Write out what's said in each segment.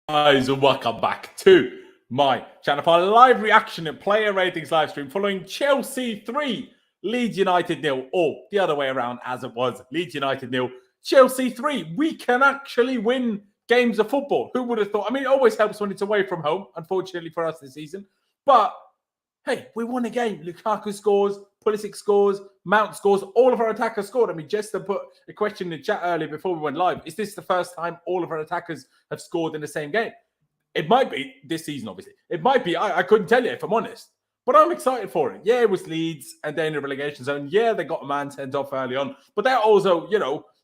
Guys, and welcome back to my channel for a live reaction and player ratings live stream following Chelsea 3, Leeds United 0, or the other way around as it was, Leeds United 0, Chelsea 3. We can actually win games of football. Who would have thought? I mean, it always helps when it's away from home, unfortunately for us this season. But, hey, we won a game. Lukaku scores, Pulisic scores, Mount scores, all of our attackers scored. I mean, Jester put a question in the chat earlier before we went live. Is this the first time all of our attackers have scored in the same game? It might be this season, obviously. It might be. I couldn't tell you if I'm honest. But I'm excited for it. Yeah, it was Leeds and they're in the relegation zone. Yeah, they got a man sent off early on. But they're also,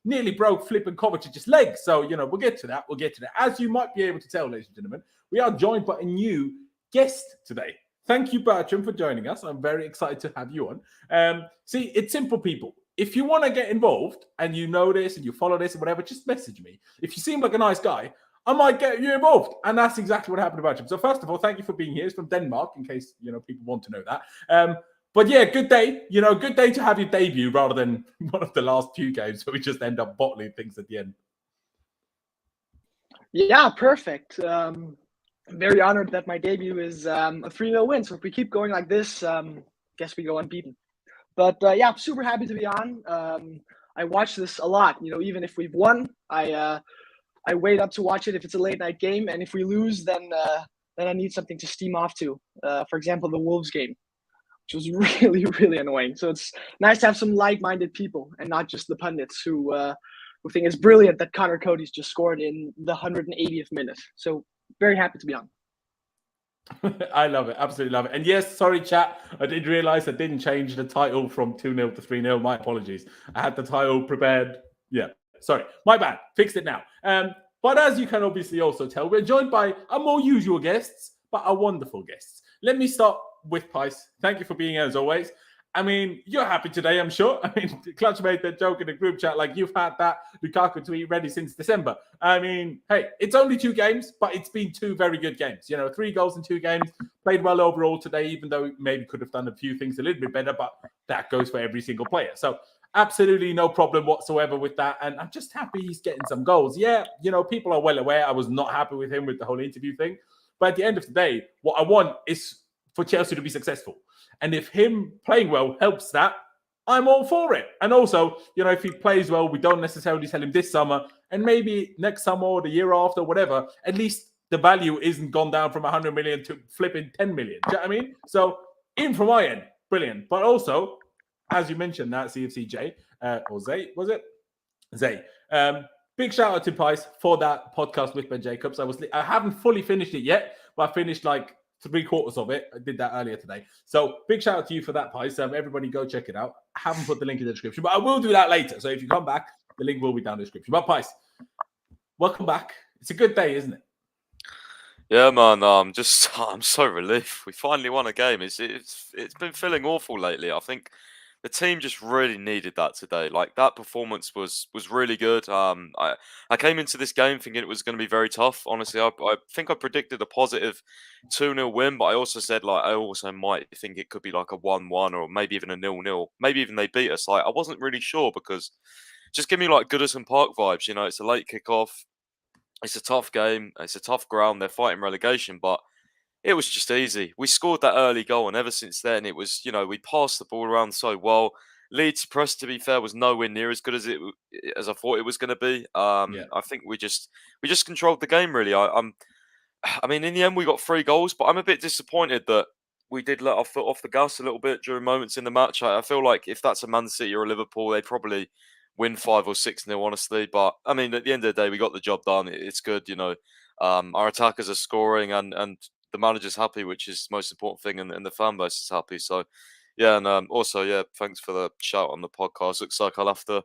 nearly broke flipping Kovacic's legs. So, we'll get to that. We'll get to that. As you might be able to tell, ladies and gentlemen, we are joined by a new guest today. Thank you, Bertram, for joining us. I'm very excited to have you on. See, it's simple, people. If you want to get involved and you know this and you follow this and whatever, just message me. If you seem like a nice guy, I might get you involved. And that's exactly what happened to Bertram. So first of all, thank you for being here. It's from Denmark, in case, people want to know that. But yeah, good day. Good day to have your debut rather than one of the last few games where we just end up bottling things at the end. Yeah, perfect. I'm very honored that my debut is a 3-0 win. So if we keep going like this, guess we go unbeaten. But yeah, I'm super happy to be on. I watch this a lot. Even if we've won, I wait up to watch it if it's a late night game, and if we lose, then I need something to steam off to. For example, the Wolves game, which was really, really annoying. So it's nice to have some like-minded people and not just the pundits who think it's brilliant that Connor Cody's just scored in the 180th minute. So very happy to be on. I love it. Absolutely love it. And yes, sorry, chat. I did realize I didn't change the title from 2-0 to 3-0. My apologies. I had the title prepared. Yeah, sorry. My bad. Fixed it now. But as you can obviously also tell, we're joined by our more usual guests, but our wonderful guests. Let me start with Pice. Thank you for being here as always. I mean, you're happy today, I'm sure. I mean, Clutch made the joke in the group chat, like you've had that Lukaku tweet ready since December. I mean, hey, it's only 2 games, but it's been 2 very good games. 3 goals in 2 games, played well overall today, even though maybe could have done a few things a little bit better, but that goes for every single player. So absolutely no problem whatsoever with that. And I'm just happy he's getting some goals. Yeah, people are well aware I was not happy with him with the whole interview thing. But at the end of the day, what I want is for Chelsea to be successful. And if him playing well helps that, I'm all for it. And also, if he plays well, we don't necessarily sell him this summer. And maybe next summer or the year after, whatever, at least the value isn't gone down from 100 million to flipping 10 million. Do you know what I mean? So in from my end, brilliant. But also, as you mentioned that, CFCJ, or Zay, was it? Zay. Big shout out to Pice for that podcast with Ben Jacobs. I haven't fully finished it yet, but I finished like 3/4 of it. I did that earlier today. So big shout out to you for that, Pice. Everybody go check it out. I haven't put the link in the description, but I will do that later. So if you come back, the link will be down in the description. But Pice, welcome back. It's a good day, isn't it? Yeah, man. I'm so relieved. We finally won a game. It's been feeling awful lately. I think the team just really needed that today. Like, that performance was really good. I came into this game thinking it was going to be very tough. Honestly, I think I predicted a positive 2-0 win, but I also said, like, I also might think it could be like a 1-1 or maybe even a 0-0. Maybe even they beat us. Like, I wasn't really sure because just give me like Goodison Park vibes. It's a late kickoff. It's a tough game. It's a tough ground. They're fighting relegation, but it was just easy. We scored that early goal, and ever since then, it was, we passed the ball around so well. Leeds' press, to be fair, was nowhere near as good as I thought it was going to be. Yeah. I think we just controlled the game, really. I mean, in the end, we got 3 goals, but I'm a bit disappointed that we did let our foot off the gas a little bit during moments in the match. I feel like if that's a Man City or a Liverpool, they'd probably win 5 or 6-0, honestly. But, I mean, at the end of the day, we got the job done. It's good, Our attackers are scoring and the manager's happy, which is the most important thing, and the fan base is happy. So, yeah, and also, yeah, thanks for the shout on the podcast. Looks like I'll have to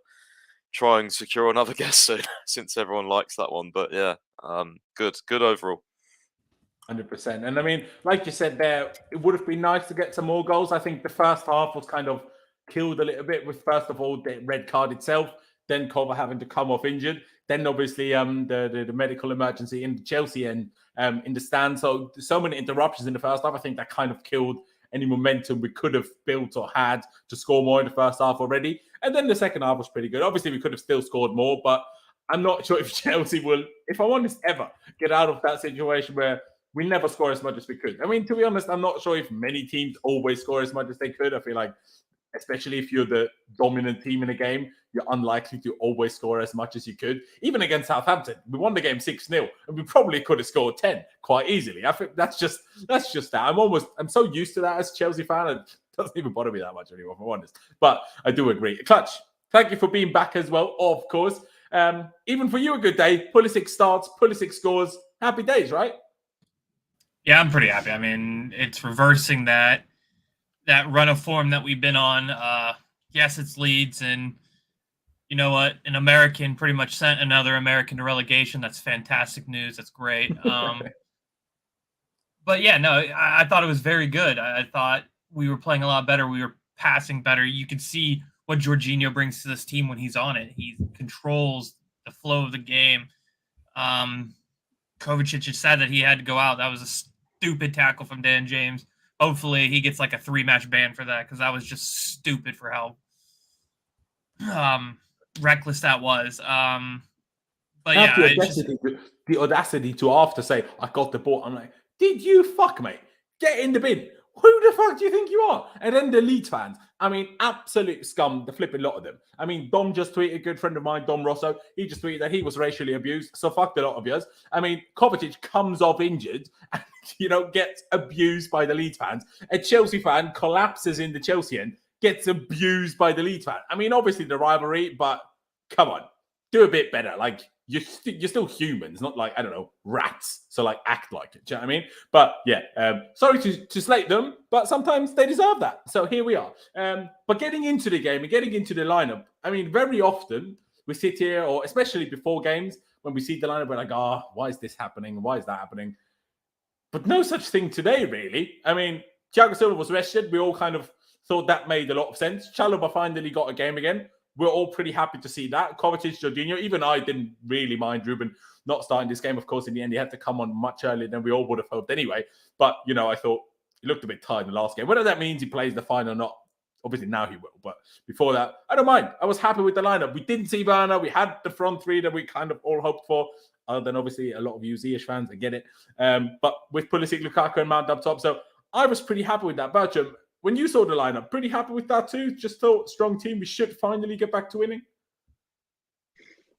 try and secure another guest soon, since everyone likes that one. But yeah, good overall. 100%. And I mean, like you said there, it would have been nice to get some more goals. I think the first half was kind of killed a little bit with, first of all, the red card itself, then Kova having to come off injured, then obviously the medical emergency in Chelsea and in the stand. So many interruptions in the first half. I think that kind of killed any momentum we could have built or had to score more in the first half already. And then the second half was pretty good. Obviously, we could have still scored more, but I'm not sure if Chelsea will, if I'm honest, ever get out of that situation where we never score as much as we could. I mean, to be honest, I'm not sure if many teams always score as much as they could. I feel like, especially if you're the dominant team in a game, you're unlikely to always score as much as you could. Even against Southampton, we won the game 6-0, and we probably could have scored 10 quite easily. I think that's just that. I'm so used to that as a Chelsea fan, it doesn't even bother me that much anymore, if I'm honest. But I do agree. Clutch, thank you for being back as well, of course. Even for you, a good day. Pulisic starts, Pulisic scores. Happy days, right? Yeah, I'm pretty happy. I mean, it's reversing that run of form that we've been on. Yes, it's Leeds, and you know what? An American pretty much sent another American to relegation. That's fantastic news. That's great. But yeah, no, I thought it was very good. I thought we were playing a lot better. We were passing better. You could see what Jorginho brings to this team when he's on it. He controls the flow of the game. Kovacic just said that he had to go out. That was a stupid tackle from Dan James. Hopefully he gets like a 3-match ban for that, because that was just stupid for how reckless that was. But yeah, the audacity to after say, I got the ball. I'm like, did you fuck, mate? Get in the bin. Who the fuck do you think you are? And then the Leeds fans, I mean, absolute scum, the flipping lot of them. I mean, Dom just tweeted, a good friend of mine, Dom Rosso, he just tweeted that he was racially abused. So fuck the lot of yours. I mean, Kovacic comes off injured and, gets abused by the Leeds fans. A Chelsea fan collapses in the Chelsea end, gets abused by the Leeds fan. I mean, obviously the rivalry, but come on, do a bit better. Like, you're still humans, not like, I don't know, rats. So like, act like it. Do you know what I mean? But yeah, sorry to slate them, but sometimes they deserve that. So here we are. But getting into the game and getting into the lineup, I mean, very often we sit here, or especially before games, when we see the lineup, we're like, why is this happening? Why is that happening? But no such thing today, really. I mean, Thiago Silva was rested. We all kind of thought that made a lot of sense. Chalobah finally got a game again. We're all pretty happy to see that. Kovacic, Jorginho, even I didn't really mind Ruben not starting this game. Of course, in the end, he had to come on much earlier than we all would have hoped anyway. But, I thought he looked a bit tired in the last game. Whether that means he plays the final or not, obviously now he will. But before that, I don't mind. I was happy with the lineup. We didn't see Werner. We had the front three that we kind of all hoped for. Other than obviously a lot of you Z-ish fans, I get it. But with Pulisic, Lukaku, and Mount up top. So I was pretty happy with that. Bertram, when you saw the lineup, pretty happy with that too? Just thought, strong team, we should finally get back to winning?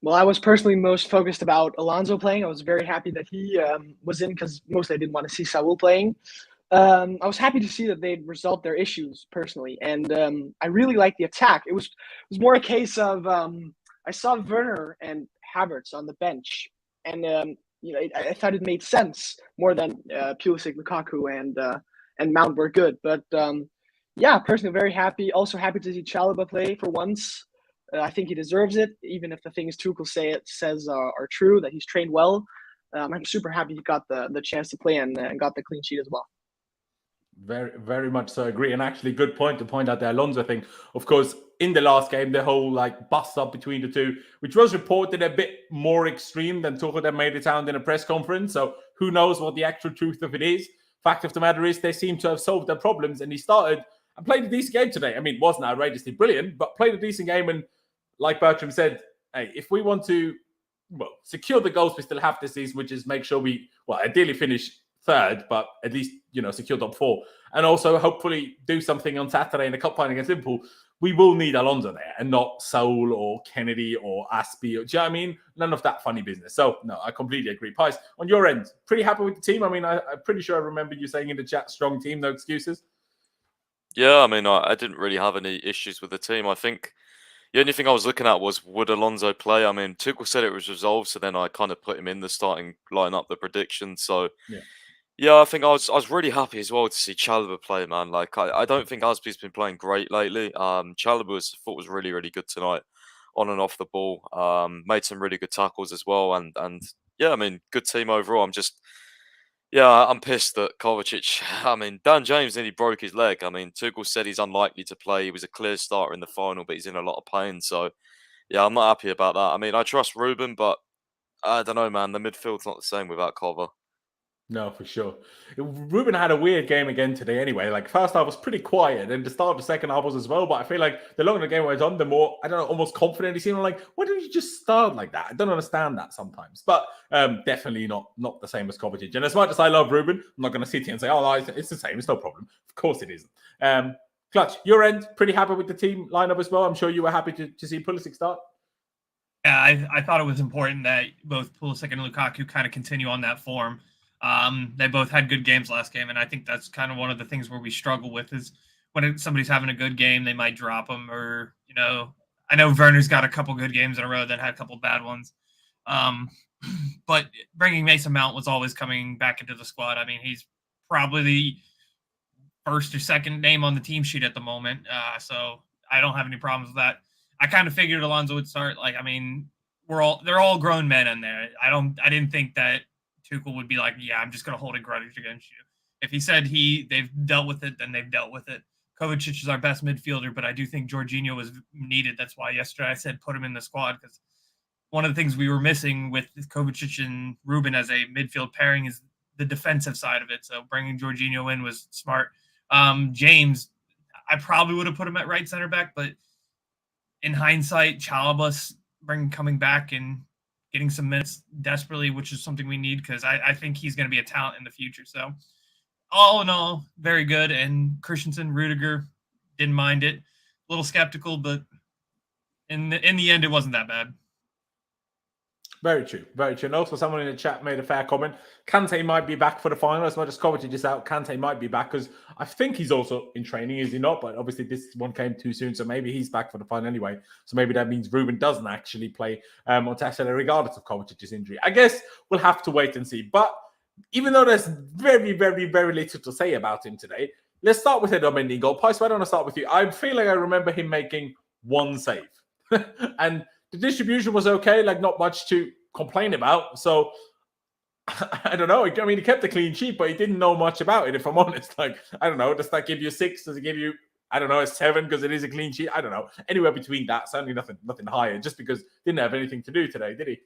Well, I was personally most focused about Alonso playing. I was very happy that he was in, because mostly I didn't want to see Saul playing. I was happy to see that they'd resolved their issues personally. And I really liked the attack. It was more a case of I saw Werner and Havertz on the bench. And, I thought it made sense more than Pulisic, Lukaku, and Mount were good. But personally very happy. Also happy to see Chalobah play for once. I think he deserves it, even if the things Tuchel says are true, that he's trained well. I'm super happy he got the chance to play and got the clean sheet as well. Very, very much so agree. And actually, good point to point out the Alonso thing. Of course, in the last game, the whole bust up between the two, which was reported a bit more extreme than Tuchel that made it sound in a press conference. So who knows what the actual truth of it is. Fact of the matter is, they seem to have solved their problems, and he started and played a decent game today. I mean, it wasn't outrageously brilliant, but played a decent game. And like Bertram said, hey, if we want to, secure the goals we still have this season, which is make sure we, ideally finish third, but at least, secure top four. And also hopefully do something on Saturday in the cup final against Liverpool. We will need Alonso there and not Saul or Kennedy or Aspie. Do you know what I mean? None of that funny business. So, no, I completely agree. Pies, on your end, pretty happy with the team? I mean, I'm pretty sure I remember you saying in the chat, strong team, no excuses. Yeah, I mean, I didn't really have any issues with the team. I think the only thing I was looking at was, would Alonso play? I mean, Tuchel said it was resolved, so then I kind of put him in the starting lineup, the prediction. So, yeah, I think I was really happy as well to see Chalobah play, man. Like, I don't think Aspie's been playing great lately. Chalobah was really, really good tonight on and off the ball. Made some really good tackles as well. And yeah, I mean, good team overall. I'm pissed that Kovacic, I mean, Dan James nearly broke his leg. I mean, Tuchel said he's unlikely to play. He was a clear starter in the final, but he's in a lot of pain. So, yeah, I'm not happy about that. I mean, I trust Ruben, but I don't know, man. The midfield's not the same without Kova. No, for sure. Ruben had a weird game again today anyway. Like, first half was pretty quiet, and the start of the second half was as well. But I feel like the longer the game went on, the more, I don't know, almost confident he seemed. Like, why don't you just start like that? I don't understand that sometimes. But definitely not the same as Kovacic. And as much as I love Ruben, I'm not going to sit here and say, oh, no, it's the same. It's no problem. Of course it isn't. Clutch, your end, pretty happy with the team lineup as well. I'm sure you were happy to see Pulisic start. Yeah, I thought it was important that both Pulisic and Lukaku kind of continue on that form. They both had good games last game, and I think that's kind of one of the things where we struggle with is when somebody's having a good game, they might drop them, or I know Werner's got a couple good games in a row, then had a couple bad ones. But bringing Mason Mount was always coming back into the squad. I mean, he's probably the first or second name on the team sheet at the moment, so I don't have any problems with that. I kind of figured Alonso would start. Like, I mean, they're all grown men in there. I didn't think that Tuchel would be like, yeah, I'm just going to hold a grudge against you. If he said they've dealt with it, then they've dealt with it. Kovacic is our best midfielder, but I do think Jorginho was needed. That's why yesterday I said put him in the squad, because one of the things we were missing with Kovacic and Ruben as a midfield pairing is the defensive side of it. So bringing Jorginho in was smart. James, I probably would have put him at right center back, but in hindsight, Chalobah coming back and getting some minutes desperately, which is something we need, because I think he's going to be a talent in the future. So all in all, very good. And Christensen, Rudiger, didn't mind it. A little skeptical, but in the end, it wasn't that bad. Very true. Very true. And also someone in the chat made a fair comment. Kante might be back for the final. As much as Kovacic is out, Kante might be back, because I think he's also in training, is he not? But obviously this one came too soon, so maybe he's back for the final anyway. So maybe that means Ruben doesn't actually play on Saturday, regardless of Kovacic's injury. I guess we'll have to wait and see. But even though there's very, very, very little to say about him today, let's start with the ending goal. Pice, why don't I start with you? I feel like I remember him making one save. And the distribution was okay, like not much to complain about. So I don't know. I mean, he kept a clean sheet, but he didn't know much about it, if I'm honest. Like, I don't know. Does that give you a 6? Does it give you, I don't know, a 7 because it is a clean sheet? I don't know. Anywhere between that, certainly nothing higher, just because didn't have anything to do today, did he?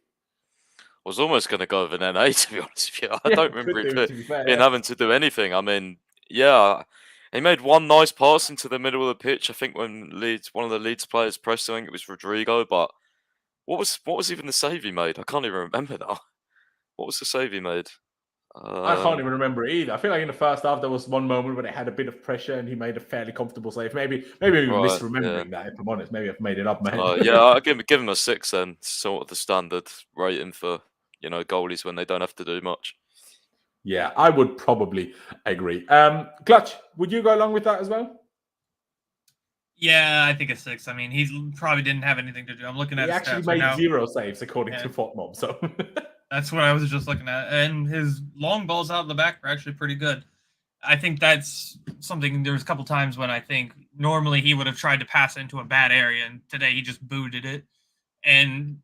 I was almost going to go with an NA, to be honest with you. I don't remember him having to do anything. I mean, yeah, he made one nice pass into the middle of the pitch. I think when one of the Leeds players pressed, I think it was Rodrigo, but what was even the save he made? I can't even remember now. What was the save he made? I can't even remember it either. I feel like in the first half there was one moment where they had a bit of pressure and he made a fairly comfortable save. Maybe I'm misremembering that, if I'm honest. Maybe I've made it up, man. Yeah, I'll give him a 6 then. Sort of the standard rating for goalies when they don't have to do much. Yeah, I would probably agree. Clutch, would you go along with that as well? Yeah, I think a 6. I mean, he probably didn't have anything to do. I'm looking at. He actually made 0 saves according to FOTMOB. So that's what I was just looking at, and his long balls out of the back were actually pretty good. I think that's something. There was a couple times when I think normally he would have tried to pass into a bad area, and today he just booted it. And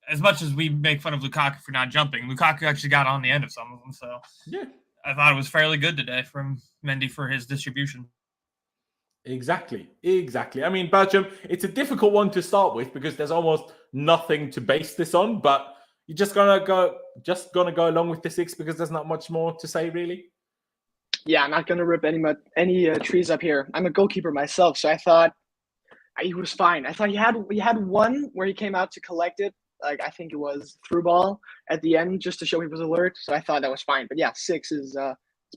as much as we make fun of Lukaku for not jumping, Lukaku actually got on the end of some of them. So yeah, I thought it was fairly good today from Mendy for his distribution. Exactly. I mean, Belgium, it's a difficult one to start with because there's almost nothing to base this on, but you're just gonna go along with the 6 because there's not much more to say, really. Yeah, I'm not gonna rip any trees up here. I'm a goalkeeper myself, so I thought he was fine. I thought he had one where he came out to collect it, like I think it was through ball at the end, just to show he was alert. So I thought that was fine. But yeah, 6 is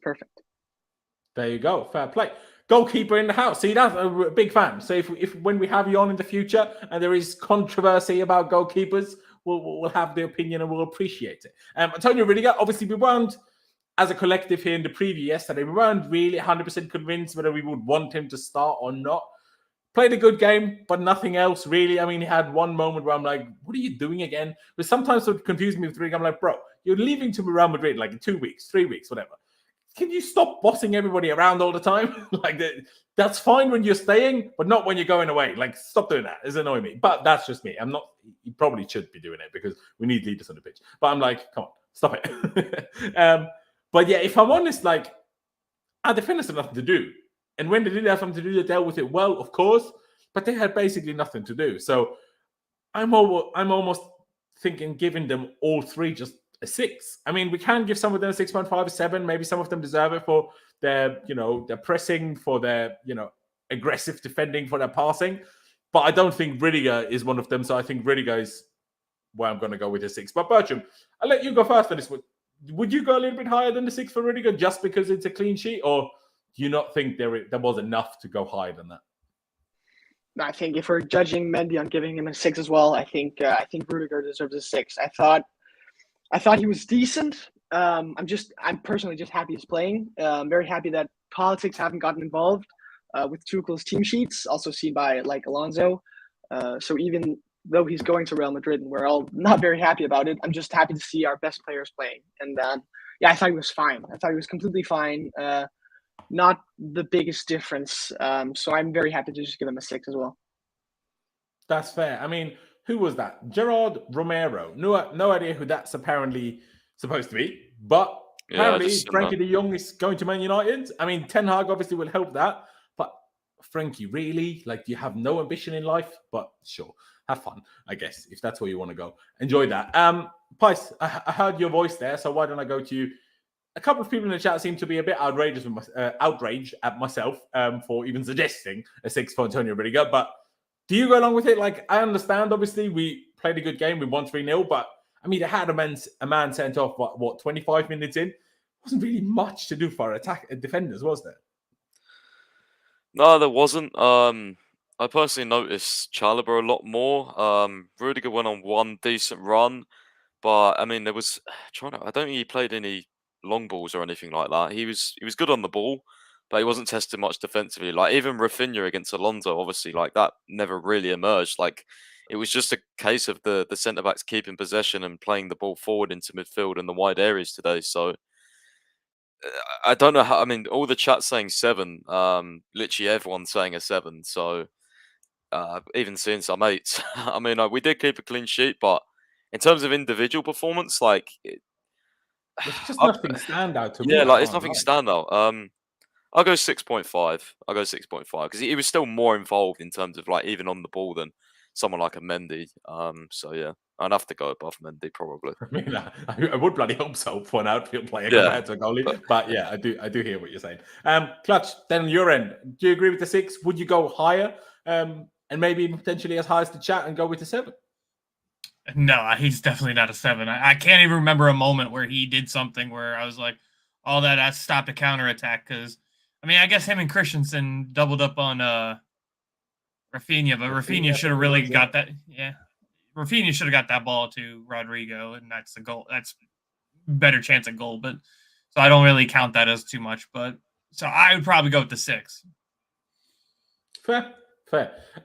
perfect. There you go. Fair play. Goalkeeper in the house. See, that's a big fan. So if when we have you on in the future and there is controversy about goalkeepers, we'll have the opinion and we'll appreciate it. Antonio Rudiger, obviously we weren't, as a collective here in the preview yesterday, we weren't really 100% convinced whether we would want him to start or not. Played a good game, but nothing else really. I mean, he had one moment where I'm like, what are you doing again? But sometimes it would confuse me with Rudiger. I'm like, bro, you're leaving to Real Madrid like in 2 weeks, 3 weeks, whatever. Can you stop bossing everybody around all the time? Like that's fine when you're staying, but not when you're going away. Like, stop doing that. It's annoying me. But that's just me. I'm not. You probably should be doing it because we need leaders on the pitch. But I'm like, come on, stop it. But yeah, if I'm honest, like our defenders had nothing to do, and when they did have something to do, they dealt with it well, of course. But they had basically nothing to do. So I'm almost thinking giving them all 3 just a 6. I mean, we can give some of them a 6.5, a 7. Maybe some of them deserve it for their, their pressing, for their, aggressive defending, for their passing. But I don't think Rudiger is one of them. So I think Rudiger is where I'm going to go with a 6. But Bertram, I'll let you go first on this one. Would you go a little bit higher than the 6 for Rudiger just because it's a clean sheet? Or do you not think there was enough to go higher than that? No, I think if we're judging Mendy on giving him a 6 as well, I think Rudiger deserves a 6. I thought he was decent. I'm personally just happy he's playing. I'm very happy that politics haven't gotten involved with Tuchel's team sheets, also seen by Alonso. So even though he's going to Real Madrid and we're all not very happy about it, I'm just happy to see our best players playing. And I thought he was fine. I thought he was completely fine. Not the biggest difference. So I'm very happy to just give him a 6 as well. That's fair. I mean, who was that? Gerard Romero. No idea who that's apparently supposed to be. But apparently Frankie de Jong is going to Man United. I mean, Ten Hag obviously will help that. But Frankie, really? Like, do you have no ambition in life? But sure, have fun, I guess, if that's where you want to go. Enjoy that. Pice, I heard your voice there, so why don't I go to you? A couple of people in the chat seem to be a bit outraged at myself for even suggesting a 6 for Antonio Rudiger. But do you go along with it? Like, I understand, obviously, we played a good game. We won 3-0. But, I mean, it had a man sent off, what 25 minutes in? Wasn't really much to do for defenders, was there? No, there wasn't. I personally noticed Chalobah a lot more. Rudiger went on one decent run. But, I mean, I don't think he played any long balls or anything like that. He was good on the ball, but he wasn't tested much defensively. Like even Raphina against Alonso, obviously, like that never really emerged. Like it was just a case of the centre backs keeping possession and playing the ball forward into midfield and the wide areas today. So I don't know how. I mean, all the chat saying 7. Literally everyone's saying a 7. So even seeing some 8s. I mean, we did keep a clean sheet, but in terms of individual performance, like. There's just nothing standout to me. Yeah, like it's nothing standout. I'll go 6.5. I'll go 6.5 because he was still more involved in terms of like even on the ball than someone like a Mendy. So yeah, I'd have to go above Mendy probably. I mean, I would bloody hope so for an outfield player compared to a goalie. But yeah, I do hear what you're saying. Clutch. Then on your end, do you agree with the 6? Would you go higher and maybe potentially as high as the chat and go with the 7? No, he's definitely not a 7. I can't even remember a moment where he did something where I was like, "Oh, that stopped a counterattack." Because I mean, I guess him and Christensen doubled up on Raphina, but Raphina should have really got that. Yeah, Raphina should have got that ball to Rodrigo, and that's the goal. That's better chance at goal. But so I don't really count that as too much. But so I would probably go with the 6. Fair.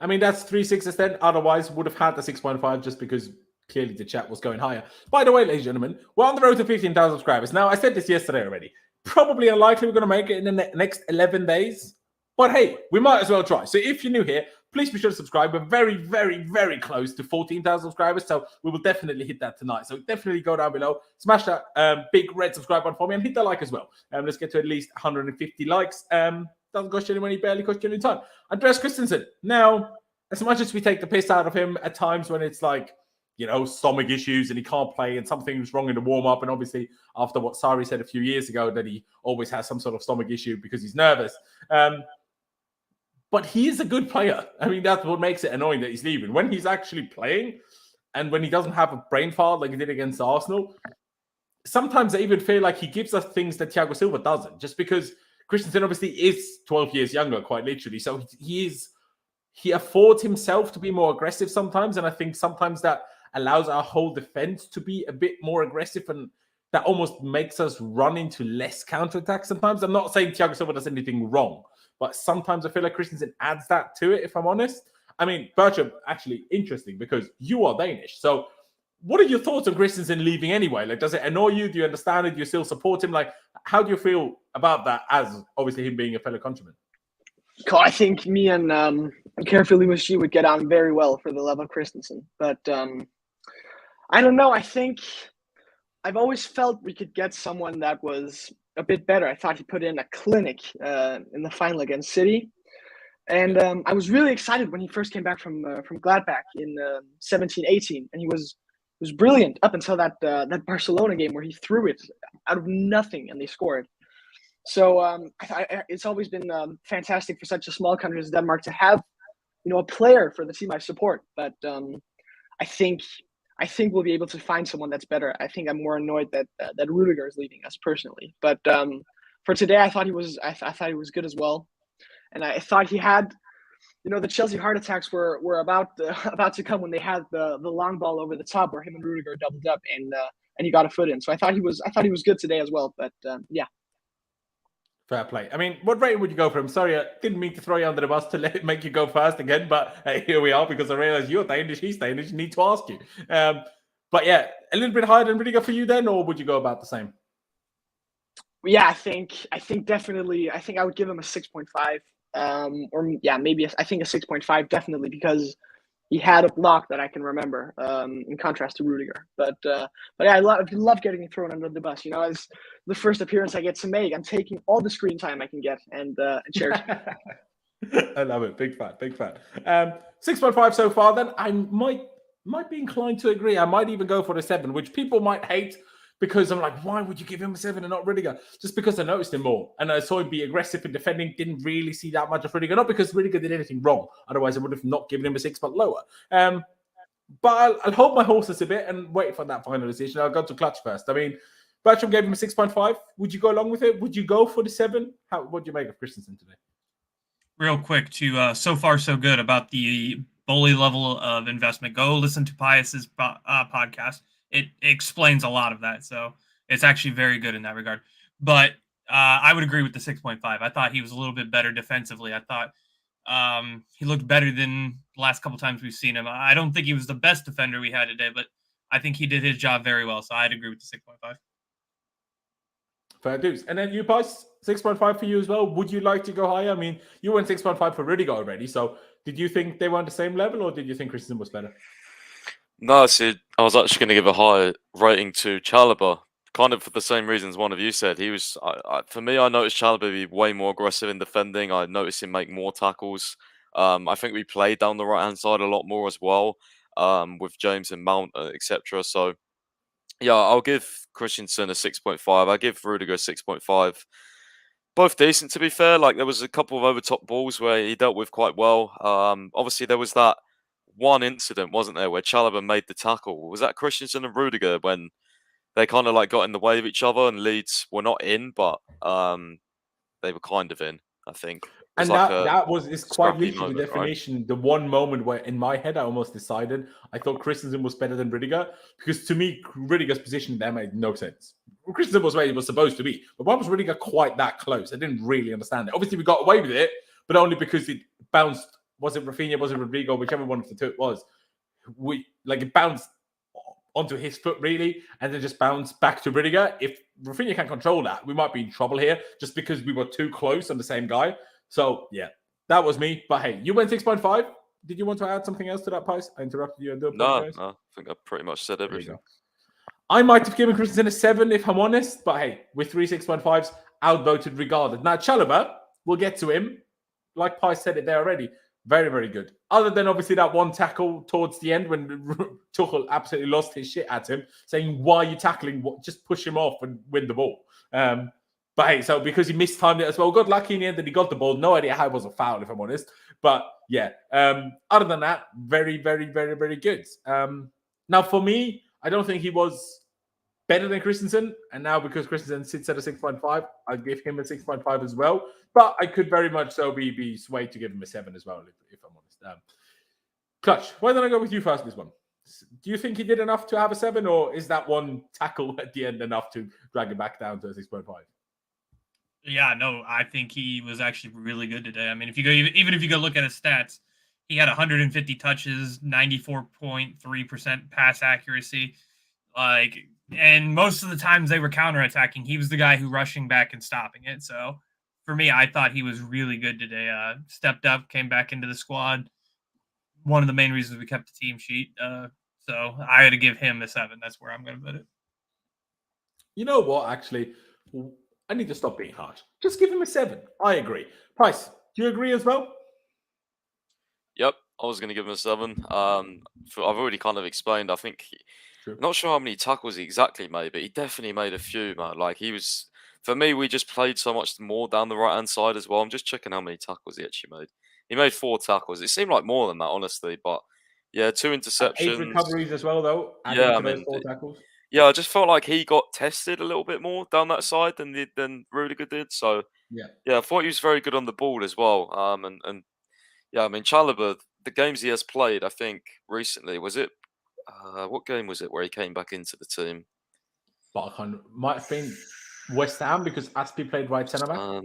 I mean, that's 3 6s then. Otherwise, would have had the 6.5 just because clearly the chat was going higher. By the way, ladies and gentlemen, we're on the road to 15,000 subscribers. Now, I said this yesterday already. Probably unlikely we're going to make it in the next 11 days. But hey, we might as well try. So if you're new here, please be sure to subscribe. We're very, very, very close to 14,000 subscribers. So we will definitely hit that tonight. So definitely go down below, smash that big red subscribe button for me and hit that like as well. Let's get to at least 150 likes. Doesn't cost you any money, barely cost you any time. Andreas Christensen. Now, as much as we take the piss out of him at times when it's like, stomach issues and he can't play and something's wrong in the warm-up, and obviously after what Sarri said a few years ago that he always has some sort of stomach issue because he's nervous. But he is a good player. I mean, that's what makes it annoying that he's leaving. When he's actually playing and when he doesn't have a brain fart like he did against Arsenal, sometimes I even feel like he gives us things that Thiago Silva doesn't, just because Christensen obviously is 12 years younger, quite literally. So he affords himself to be more aggressive sometimes. And I think sometimes that allows our whole defense to be a bit more aggressive, and that almost makes us run into less counterattacks sometimes. I'm not saying Thiago Silva does anything wrong, but sometimes I feel like Christensen adds that to it, if I'm honest. I mean, Bertram, actually interesting because you are Danish. So what are your thoughts on Christensen leaving anyway? Like, does it annoy you? Do you understand it? Do you still support him? Like, how do you feel about that as obviously him being a fellow countryman? I think me and Carefully Mushi would get on very well for the love of Christensen. But I don't know. I think I've always felt we could get someone that was a bit better. I thought he put in a clinic in the final against City. And I was really excited when he first came back from Gladbach in 17-18. And he was was brilliant up until that Barcelona game where he threw it out of nothing and they scored. So it's always been fantastic for such a small country as Denmark to have, a player for the team I support. But I think we'll be able to find someone that's better. I think I'm more annoyed that Rudiger is leaving us personally. But for today, I thought he was good as well, and I thought he had, the Chelsea heart attacks were about to come when they had the long ball over the top where him and Rudiger doubled up and he got a foot in. So I thought he was good today as well. But yeah. Fair play. I mean, what rating would you go for him? Sorry, I didn't mean to throw you under the bus to make you go first again, but here we are because I realize you're Danish, he's Danish, need to ask you. But yeah, a little bit higher than Rudiger for you then, or would you go about the same? Yeah, I think definitely. I think I would give him a 6.5, or maybe I think a 6.5 definitely because he had a block that I can remember. In contrast to Rudiger, but yeah, I love getting thrown under the bus. As the first appearance I get to make, I'm taking all the screen time I can get, and cheers. I love it. Big fan. 6.5 so far. Then I might be inclined to agree. I might even go for the 7, which people might hate. Because I'm like, why would you give him a 7 and not Rudiger? Just because I noticed him more. And I saw him be aggressive in defending. Didn't really see that much of Rudiger. Not because Rudiger did anything wrong. Otherwise, I would have not given him a 6, but lower. But I'll hold my horses a bit and wait for that final decision. I'll go to Clutch first. I mean, Bertram gave him a 6.5. Would you go along with it? Would you go for the 7? What do you make of Christensen today? Real quick to So Far So Good about the bully level of investment. Go listen to Pius's podcast. It explains a lot of that, so it's actually very good in that regard. But I would agree with the 6.5. I thought he was a little bit better defensively. I thought he looked better than the last couple times we've seen him. I don't think he was the best defender we had today, but I think he did his job very well, so I'd agree with the 6.5. Fair dues. And then you, Pius, 6.5 for you as well. Would you like to go higher? I mean, you went 6.5 for Rudiger already, so did you think they were on the same level, or did you think Christensen was better? No, see, I was actually going to give a higher rating to Chalobah, kind of for the same reasons one of you said. He was, for me, I noticed Chalobah be way more aggressive in defending. I noticed him make more tackles. I think we played down the right-hand side a lot more as well, with James and Mount, etc. So, yeah, I'll give Christensen a 6.5. I give Rudiger a 6.5. Both decent, to be fair. Like, there was a couple of over-top balls where he dealt with quite well. Obviously, there was that one incident, wasn't there, where Chalobah made the tackle? Was that Christensen and Rudiger when they kind of like got in the way of each other and Leeds were not in, but they were kind of in, I think. And that was quite literally the definition. Right? The one moment where in my head I almost decided I thought Christensen was better than Rudiger, because to me Rudiger's position there made no sense. Christensen was where he was supposed to be, but why was Rudiger quite that close? I didn't really understand it. Obviously we got away with it, but only because it bounced. Was it Raphina? Was it Rodrigo? Whichever one of the two it was. It bounced onto his foot really, and then just bounced back to Rudiger. If Raphina can't control that, we might be in trouble here just because we were too close on the same guy. So yeah, that was me. But hey, you went 6.5. Did you want to add something else to that, Pius? I interrupted you. No, I think I pretty much said everything. I might have given Christensen a 7 if I'm honest, but hey, with 3 6.5s, outvoted regardless. Now Chalobah, we'll get to him. Like Pius said it there already. Very, very good. Other than obviously that one tackle towards the end when Tuchel absolutely lost his shit at him, saying, why are you tackling? Just push him off and win the ball. But hey, so because he mistimed it as well, got lucky in the end that he got the ball. No idea how it was a foul, if I'm honest. But yeah, other than that, very, very, very, very good. Now for me, I don't think he was better than Christensen. And now because Christensen sits at a 6.5, I'll give him a 6.5 as well. But I could very much so be swayed to give him a 7 as well, if I'm honest. Clutch, why don't I go with you first this one? Do you think he did enough to have a 7, or is that one tackle at the end enough to drag it back down to a 6.5? Yeah, no, I think he was actually really good today. I mean, if you go look at his stats, he had 150 touches, 94.3% pass accuracy. And most of the times they were counterattacking, he was the guy who rushing back and stopping it. So for me, I thought he was really good today. Stepped up, came back into the squad. One of the main reasons we kept the team sheet. So I had to give him a 7. That's where I'm going to put it. You know what? Actually, I need to stop being harsh. Just give him a 7. I agree. Price, do you agree as well? Yep, I was going to give him a 7. I've already kind of explained. I think True. Not sure how many tackles he exactly made, but he definitely made a few, man. Like he was, for me, we just played so much more down the right hand side as well. I'm just checking how many tackles he actually made. He made 4 tackles. It seemed like more than that, honestly. But yeah, 2 8 interceptions. recoveries as well, though, adding Yeah, I to those mean, 4 tackles. yeah, I just felt like he got tested a little bit more down that side than Rudiger did. So Yeah. yeah, I thought he was very good on the ball as well. And yeah, I mean, Chalobah, the games he has played, I think recently, was it? What game was it where he came back into the team? But might have been West Ham because Aspie played right centre back.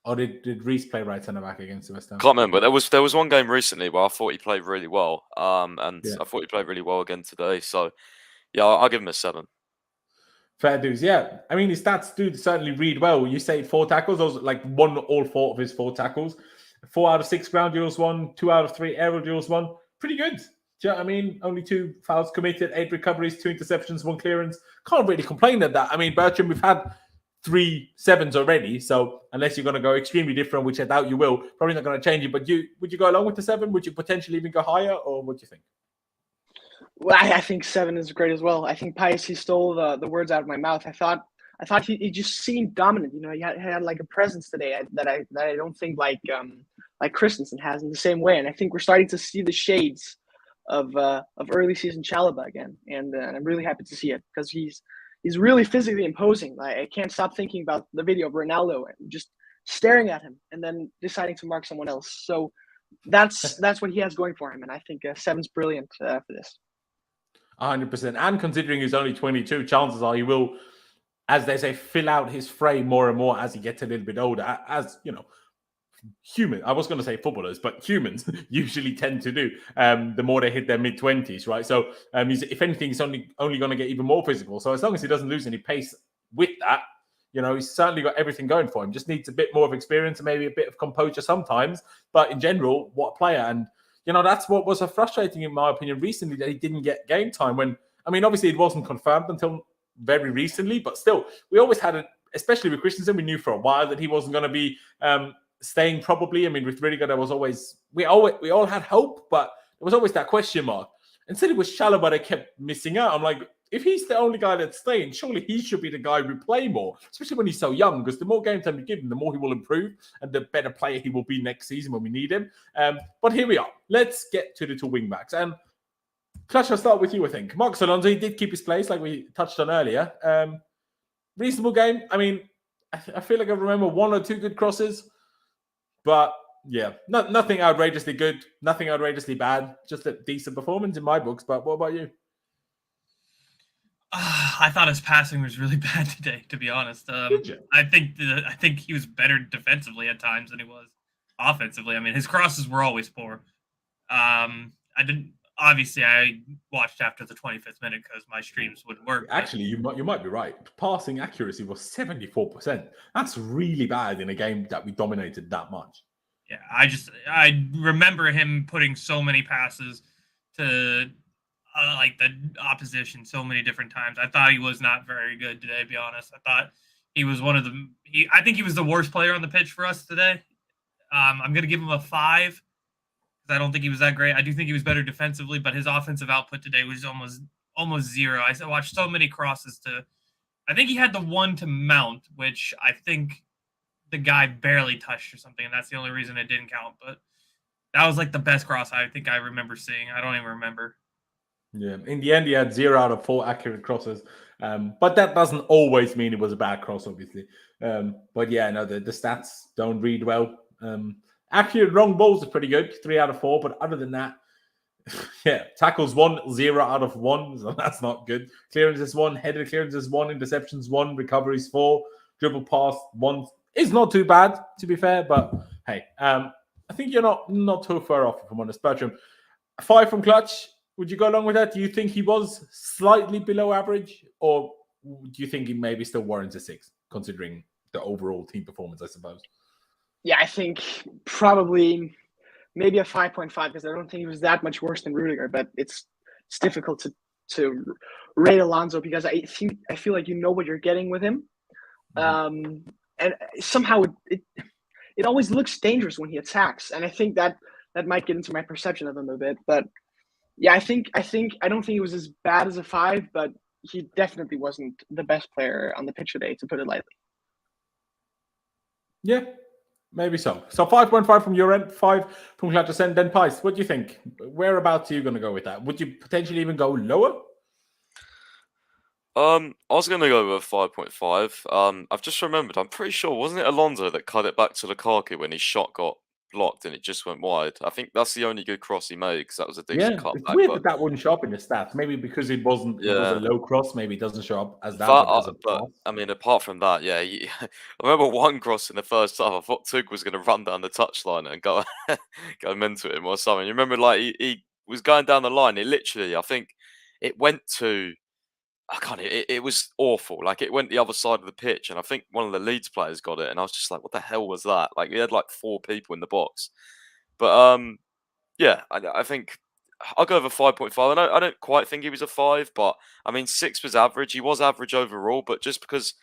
Or did Reece play right centre back against West Ham? Can't remember. There was one game recently where I thought he played really well. And Yeah. I thought he played really well again today. So yeah, I'll give him a 7. Fair dues, yeah. I mean, his stats do certainly read well. You say 4 tackles, those like won all 4 of his 4 tackles. 4 out of 6 ground duels won, 2 out of 3 aerial duels won. Pretty good. Do you know what I mean? Only 2 fouls committed, 8 recoveries, 2 interceptions, 1 clearance. Can't really complain at that. I mean, Bertrand, we've had 3 sevens already. So unless you're going to go extremely different, which I doubt you will, probably not going to change it. But would you go along with the 7? Would you potentially even go higher, or what do you think? Well, I think 7 is great as well. I think Pius, he stole the words out of my mouth. I thought he just seemed dominant. You know, he had like a presence today that I don't think like Christensen has in the same way. And I think we're starting to see the shades of early season Chalobah again. And I'm really happy to see it because he's really physically imposing. I can't stop thinking about the video of Ronaldo and just staring at him and then deciding to mark someone else. So that's what he has going for him. And I think 7's brilliant for this. 100%. And considering he's only 22, chances are he will, as they say, fill out his frame more and more as he gets a little bit older. As, you know, I was going to say footballers, but humans usually tend to do the more they hit their mid-20s, right? So if anything, he's only going to get even more physical. So as long as he doesn't lose any pace with that, you know, he's certainly got everything going for him. Just needs a bit more of experience and maybe a bit of composure sometimes. But in general, what a player. And you know, that's what was so frustrating, in my opinion, recently, that he didn't get game time when, I mean, obviously it wasn't confirmed until very recently, but still, we always had especially with Christensen, we knew for a while that he wasn't going to be staying probably. I mean, with Rudiger, there was always, we all had hope, but there was always that question mark. Instead, it was Chalobah that kept missing out. I'm like, if he's the only guy that's staying, surely he should be the guy we play more, especially when he's so young, because the more game time you give him, the more he will improve and the better player he will be next season when we need him. But here we are. Let's get to the 2 wing-backs. And Clutch, I'll start with you, I think. Marcos Alonso, he did keep his place, like we touched on earlier. Reasonable game. I mean, I feel like I remember 1 or 2 good crosses, but yeah, nothing outrageously good, nothing outrageously bad, just a decent performance in my books. But what about you? I thought his passing was really bad today, to be honest. I think he was better defensively at times than he was offensively. I mean, his crosses were always poor. I watched after the 25th minute because my streams wouldn't work. Actually, you might be right. Passing accuracy was 74%. That's really bad in a game that we dominated that much. Yeah, I remember him putting so many passes to like the opposition so many different times. I thought he was not very good today, to be honest. I thought he was I think he was the worst player on the pitch for us today. I'm going to give him a 5 because I don't think he was that great. I do think he was better defensively, but his offensive output today was almost 0. I watched so many crosses I think he had the one to Mount, which I think the guy barely touched or something, and that's the only reason it didn't count. But that was like the best cross I think I remember seeing. I don't even remember. Yeah, in the end, he had 0 out of 4 accurate crosses. But that doesn't always mean it was a bad cross, obviously. But yeah, no, the stats don't read well. Accurate wrong balls are pretty good, 3 out of 4. But other than that, yeah, tackles 1, 0 out of 1. So that's not good. Clearances 1, headed clearances 1, interceptions 1, recoveries 4, dribble pass 1. It's not too bad, to be fair. But hey, I think you're not too far off, if I'm honest. Bertram, 5 from Clutch. Would you go along with that? Do you think he was slightly below average, or do you think he maybe still warrants a 6, considering the overall team performance, I suppose? Yeah, I think probably maybe a 5.5 because I don't think he was that much worse than Rudiger, but it's difficult to rate Alonso because I feel like you know what you're getting with him. And somehow it always looks dangerous when he attacks. And I think that might get into my perception of him a bit. But Yeah, I don't think he was as bad as a 5, but he definitely wasn't the best player on the pitch today, to put it lightly. Yeah, maybe so. So 5.5 from your end, 5 from Clattersen. Then Pice, what do you think? Whereabouts are you going to go with that? Would you potentially even go lower? I was going to go with 5.5. I've just remembered, I'm pretty sure, wasn't it Alonso that cut it back to Lukaku when his shot got blocked and it just went wide? I think that's the only good cross he made because that was a decent Yeah, it's cutback. weird But that wouldn't show up in the stats. Maybe because it was a yeah, low cross, maybe it doesn't show up as that, that, but as a but pass. I mean, apart from that, yeah, I remember one cross in the first half. I thought Tuchel was going to run down the touchline and go go into him or something. You remember, like he was going down the line. It literally, I think, it went to. I can't. It was awful. Like it went the other side of the pitch, and I think one of the Leeds players got it, and I was just like, "What the hell was that?" Like he had like 4 people in the box. But yeah, I think I'll go over 5.5. I don't quite think he was a 5, but I mean 6 was average. He was average overall, but just because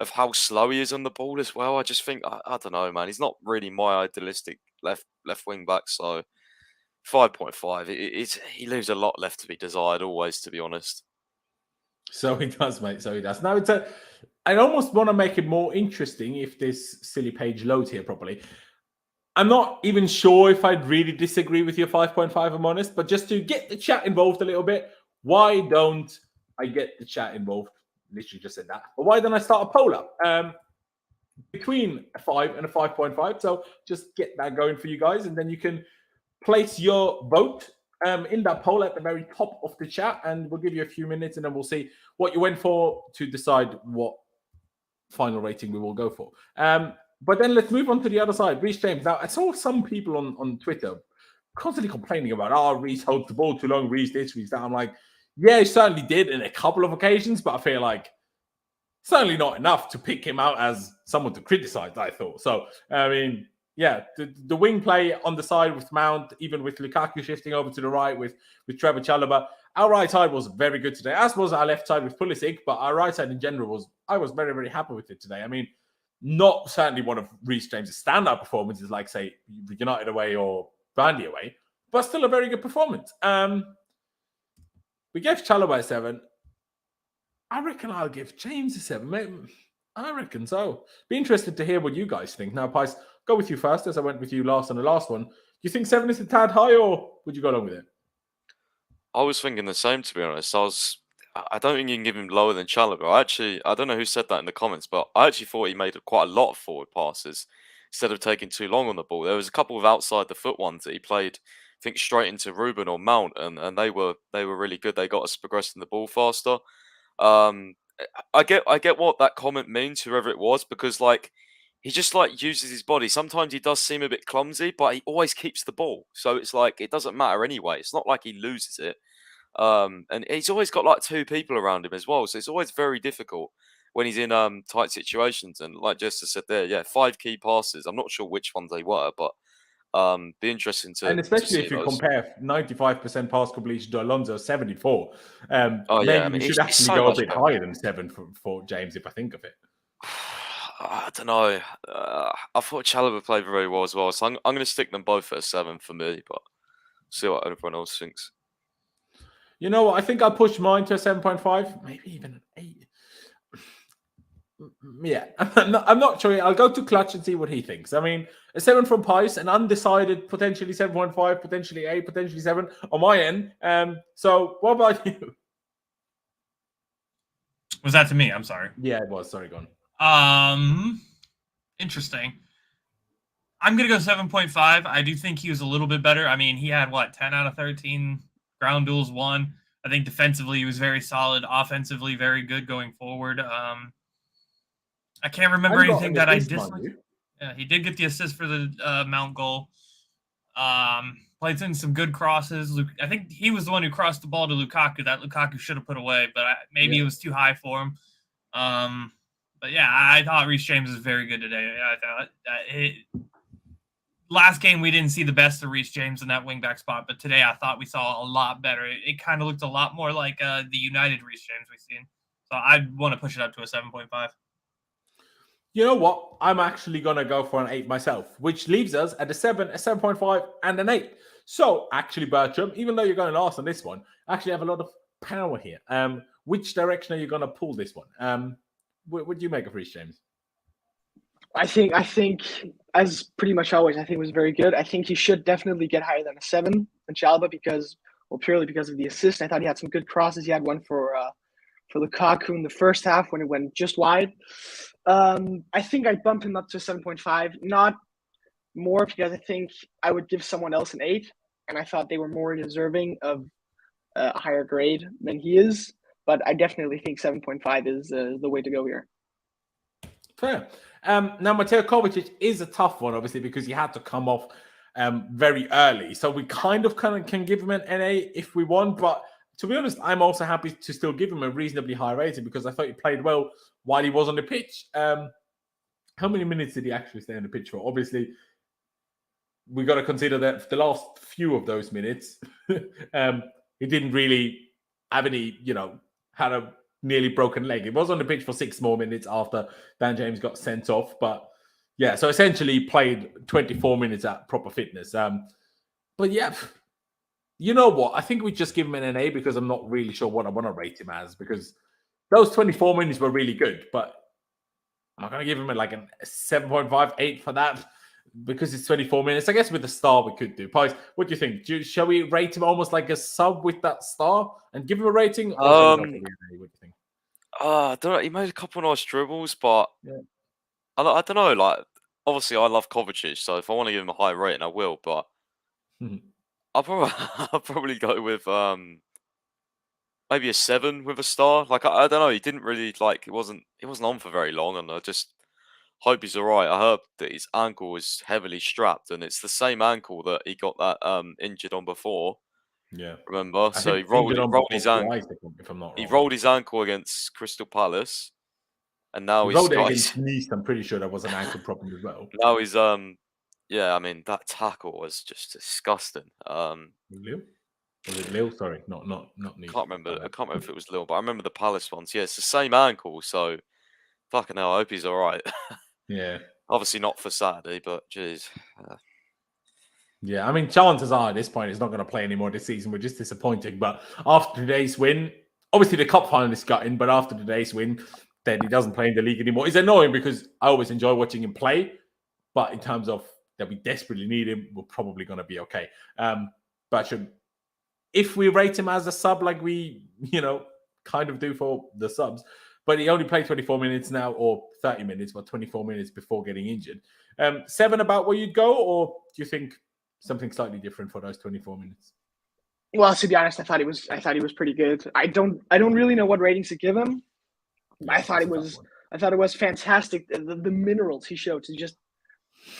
of how slow he is on the ball as well, I just think I don't know, man. He's not really my idealistic left wing back, so 5.5. He leaves a lot left to be desired, always, to be honest. So he does, mate. So he does. Now I almost want to make it more interesting if this silly page loads here properly. I'm not even sure if I'd really disagree with your 5.5, I'm honest, but just to get the chat involved a little bit, why don't I get the chat involved? Literally just said that. But why don't I start a poll up between a 5 and a 5.5? So just get that going for you guys, and then you can place your vote in that poll at the very top of the chat, and we'll give you a few minutes, and then we'll see what you went for to decide what final rating we will go for. But then let's move on to the other side. Reece James. Now, I saw some people on Twitter constantly complaining about, Reece holds the ball too long, Reece this, Reece that. I'm like, yeah, he certainly did in a couple of occasions, but I feel like certainly not enough to pick him out as someone to criticize, I thought. So, I mean, yeah, the wing play on the side with Mount, even with Lukaku shifting over to the right with Trevor Chalobah. Our right side was very good today, as was our left side with Pulisic, but our right side in general I was very, very happy with it today. I mean, not certainly one of Reece James' standout performances, like, say, United away or Burnley away, but still a very good performance. We gave Chalobah a 7. I reckon I'll give James a 7. Maybe, I reckon so. Be interested to hear what you guys think. Now, Pice, go with you first, as I went with you last on the last one. Do you think 7 is a tad high, or would you go along with it? I was thinking the same, to be honest. I don't think you can give him lower than Chalobah. I don't know who said that in the comments, but I actually thought he made quite a lot of forward passes instead of taking too long on the ball. There was a couple of outside the foot ones that he played, I think, straight into Ruben or Mount, and they were really good. They got us progressing the ball faster. I get what that comment means, whoever it was, because like he just like uses his body. Sometimes he does seem a bit clumsy, but he always keeps the ball. So it's like it doesn't matter anyway. It's not like he loses it. And he's always got like 2 people around him as well. So it's always very difficult when he's in tight situations. And like Jester said there, yeah, 5 key passes. I'm not sure which ones they were, but be interesting to and especially to if you those. compare 95% pass completion to Alonso 74. Oh yeah, I maybe mean, we should he's actually so go a much bit better. higher than 7 for James, if I think of it. I don't know. I thought Chalobah played very well as well, so I'm going to stick them both at a 7 for me, but see what everyone else thinks. You know what? I think I'll push mine to a 7.5, maybe even an 8. Yeah, I'm not sure. I'll go to Clutch and see what he thinks. I mean, a 7 from Pice, an undecided, potentially 7.5, potentially 8, potentially 7 on my end. So what about you? Was that to me? I'm sorry. Yeah, it was. Sorry, go on. Interesting. I'm going to go 7.5. I do think he was a little bit better. I mean, he had, 10 out of 13 ground duels won. I think defensively he was very solid. Offensively, very good going forward. I can't remember anything that I disliked. Yeah, he did get the assist for the Mount goal. Played in some good crosses. I think he was the one who crossed the ball to Lukaku that Lukaku should have put away, but maybe it was too high for him. But yeah, I thought Reece James was very good today. I thought last game we didn't see the best of Reece James in that wingback spot, but today I thought we saw a lot better. It kind of looked a lot more like the United Reece James we've seen. So I'd want to push it up to a 7.5. You know what? I'm actually going to go for an 8 myself, which leaves us at a 7, a 7.5, and an 8. So, actually, Bertram, even though you're going last on this one, I actually have a lot of power here. Which direction are you going to pull this one? What do you make of Reece James? I think, as pretty much always, I think it was very good. I think he should definitely get higher than a 7 than Chalobah purely because of the assist. I thought he had some good crosses. He had one for Lukaku in the first half when it went just wide. I think I'd bump him up to 7.5, not more, because I think I would give someone else an 8, and I thought they were more deserving of a higher grade than he is. But I definitely think 7.5 is the way to go here. Fair. Now, Mateo Kovacic is a tough one, obviously, because he had to come off very early. So we kind of can give him an NA if we want. But to be honest, I'm also happy to still give him a reasonably high rating because I thought he played well while he was on the pitch. How many minutes did he actually stay on the pitch for? Obviously, we got to consider that for the last few of those minutes, he didn't really have any, had a nearly broken leg. He was on the pitch for 6 more minutes after Dan James got sent off. But yeah, so essentially he played 24 minutes at proper fitness. But yeah, you know what? I think we just give him an NA because I'm not really sure what I want to rate him as, because those 24 minutes were really good. But I'm going to give him a 7.5, 8 for that because it's 24 minutes. I guess with the star we could do. Pies, what do you think? Shall we rate him almost like a sub with that star and give him a rating? Or shall we go for the NA? What do you think? I don't know. He made a couple of nice dribbles, but yeah. I don't know. Obviously, I love Kovacic, so if I want to give him a high rating, I will. But I'll probably go with maybe a 7 with a star. I don't know. He didn't really He wasn't on for very long, and I just hope he's all right. I heard that his ankle was heavily strapped, and it's the same ankle that he got that injured on before. Yeah, remember? So he rolled his ankle. If I'm not wrong, he rolled his ankle against Crystal Palace, and now he rolled it against Nice. I'm pretty sure that was an ankle problem as well. Now he's yeah. I mean, that tackle was just disgusting. Lille? Was it Lille? Sorry, not Nice. I can't remember if it was Lille, but I remember the Palace ones. Yeah, it's the same ankle. So fucking hell, I hope he's all right. Yeah. Obviously not for Saturday, but jeez. Yeah, I mean, chances are at this point he's not going to play anymore this season, which is disappointing. But after today's win, obviously the cup finalists got in, but after today's win, then he doesn't play in the league anymore. It's annoying because I always enjoy watching him play, but in terms of that we desperately need him, we're probably going to be okay. But if we rate him as a sub like we, kind of do for the subs, but he only played 24 minutes now, or 30 minutes, but 24 minutes before getting injured. 7 about where you'd go, or do you think something slightly different for those 24 minutes? Well, to be honest, I thought he was pretty good. I don't really know what ratings to give him. Yeah, I thought it was fantastic. The minerals he showed to just,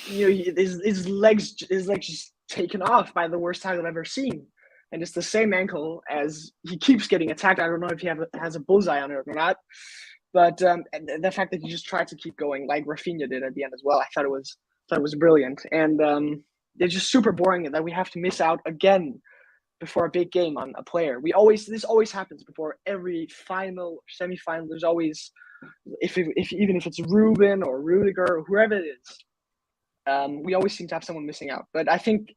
his legs just taken off by the worst tackle I've ever seen, and it's the same ankle as he keeps getting attacked. I don't know if he has a bullseye on it or not, but the fact that he just tried to keep going like Raphina did at the end as well, I thought it was brilliant. And it's just super boring that we have to miss out again before a big game on a player. This always happens before every final, semi-final. There's always, even if it's Ruben or Rudiger or whoever it is, we always seem to have someone missing out. But I think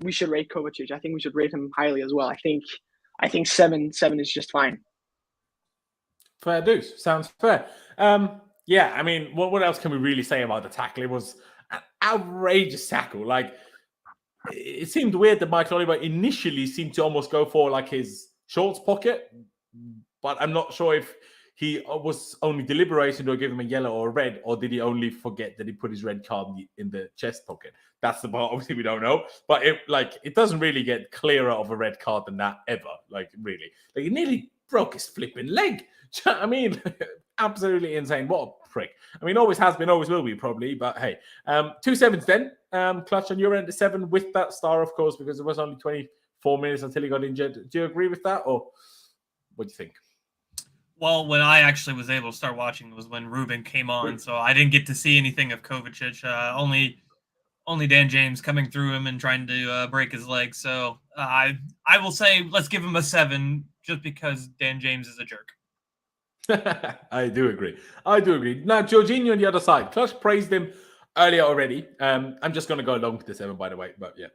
we should rate Kovacic. I think we should rate him highly as well. I think 7 is just fine. Fair dues. Sounds fair. Yeah, I mean, what else can we really say about the tackle? It was an outrageous tackle. It seemed weird that Michael Oliver initially seemed to almost go for his shorts pocket, but I'm not sure if he was only deliberating to give him a yellow or a red, or did he only forget that he put his red card in the chest pocket? That's the part, obviously, we don't know. But it doesn't really get clearer of a red card than that ever. Really. He nearly broke his flipping leg. I mean, absolutely insane. What a prick. I mean, always has been, always will be, probably. But hey, 2 7s then. Clutch on your end, 7 with that star, of course, because it was only 24 minutes until he got injured. Do you agree with that, or what do you think? Well, when I actually was able to start watching was when Ruben came on, so I didn't get to see anything of Kovacic. Only Dan James coming through him and trying to break his leg. So I will say let's give him a 7 just because Dan James is a jerk. I do agree. Now, Jorginho on the other side. Clutch praised him earlier already. I'm just going to go along with the 7, by the way. But yeah,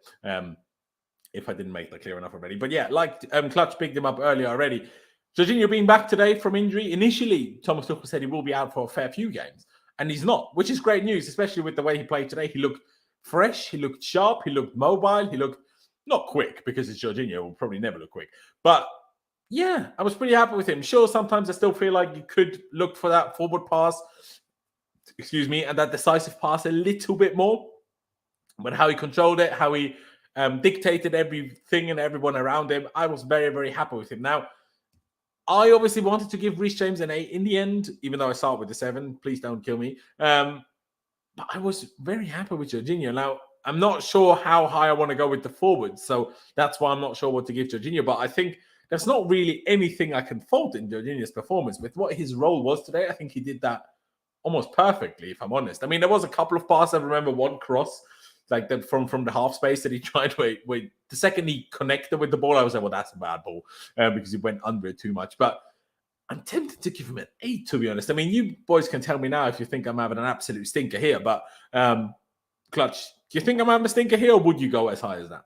if I didn't make that clear enough already. But yeah, like Clutch picked him up earlier already. Jorginho being back today from injury. Initially, Thomas Tuchel said he will be out for a fair few games. And he's not, which is great news, especially with the way he played today. He looked fresh. He looked sharp. He looked mobile. He looked not quick because it's Jorginho. Will probably never look quick. But yeah, I was pretty happy with him. Sure, sometimes I still feel like you could look for that forward pass, and that decisive pass a little bit more. But how he controlled it, how he dictated everything and everyone around him, I was very, very happy with him. Now, I obviously wanted to give Reece James an 8 in the end, even though I start with the 7. Please don't kill me. But I was very happy with Jorginho. Now, I'm not sure how high I want to go with the forwards, so that's why I'm not sure what to give Jorginho. But I think there's not really anything I can fault in Jorginho's performance. With what his role was today, I think he did that almost perfectly, if I'm honest. I mean, there was a couple of passes. I remember one cross, like that from the half space that he tried to wait. The second he connected with the ball, I was like, well, that's a bad ball because he went under it too much. But I'm tempted to give him an 8, to be honest. I mean, you boys can tell me now if you think I'm having an absolute stinker here. But Clutch, do you think I'm having a stinker here, or would you go as high as that?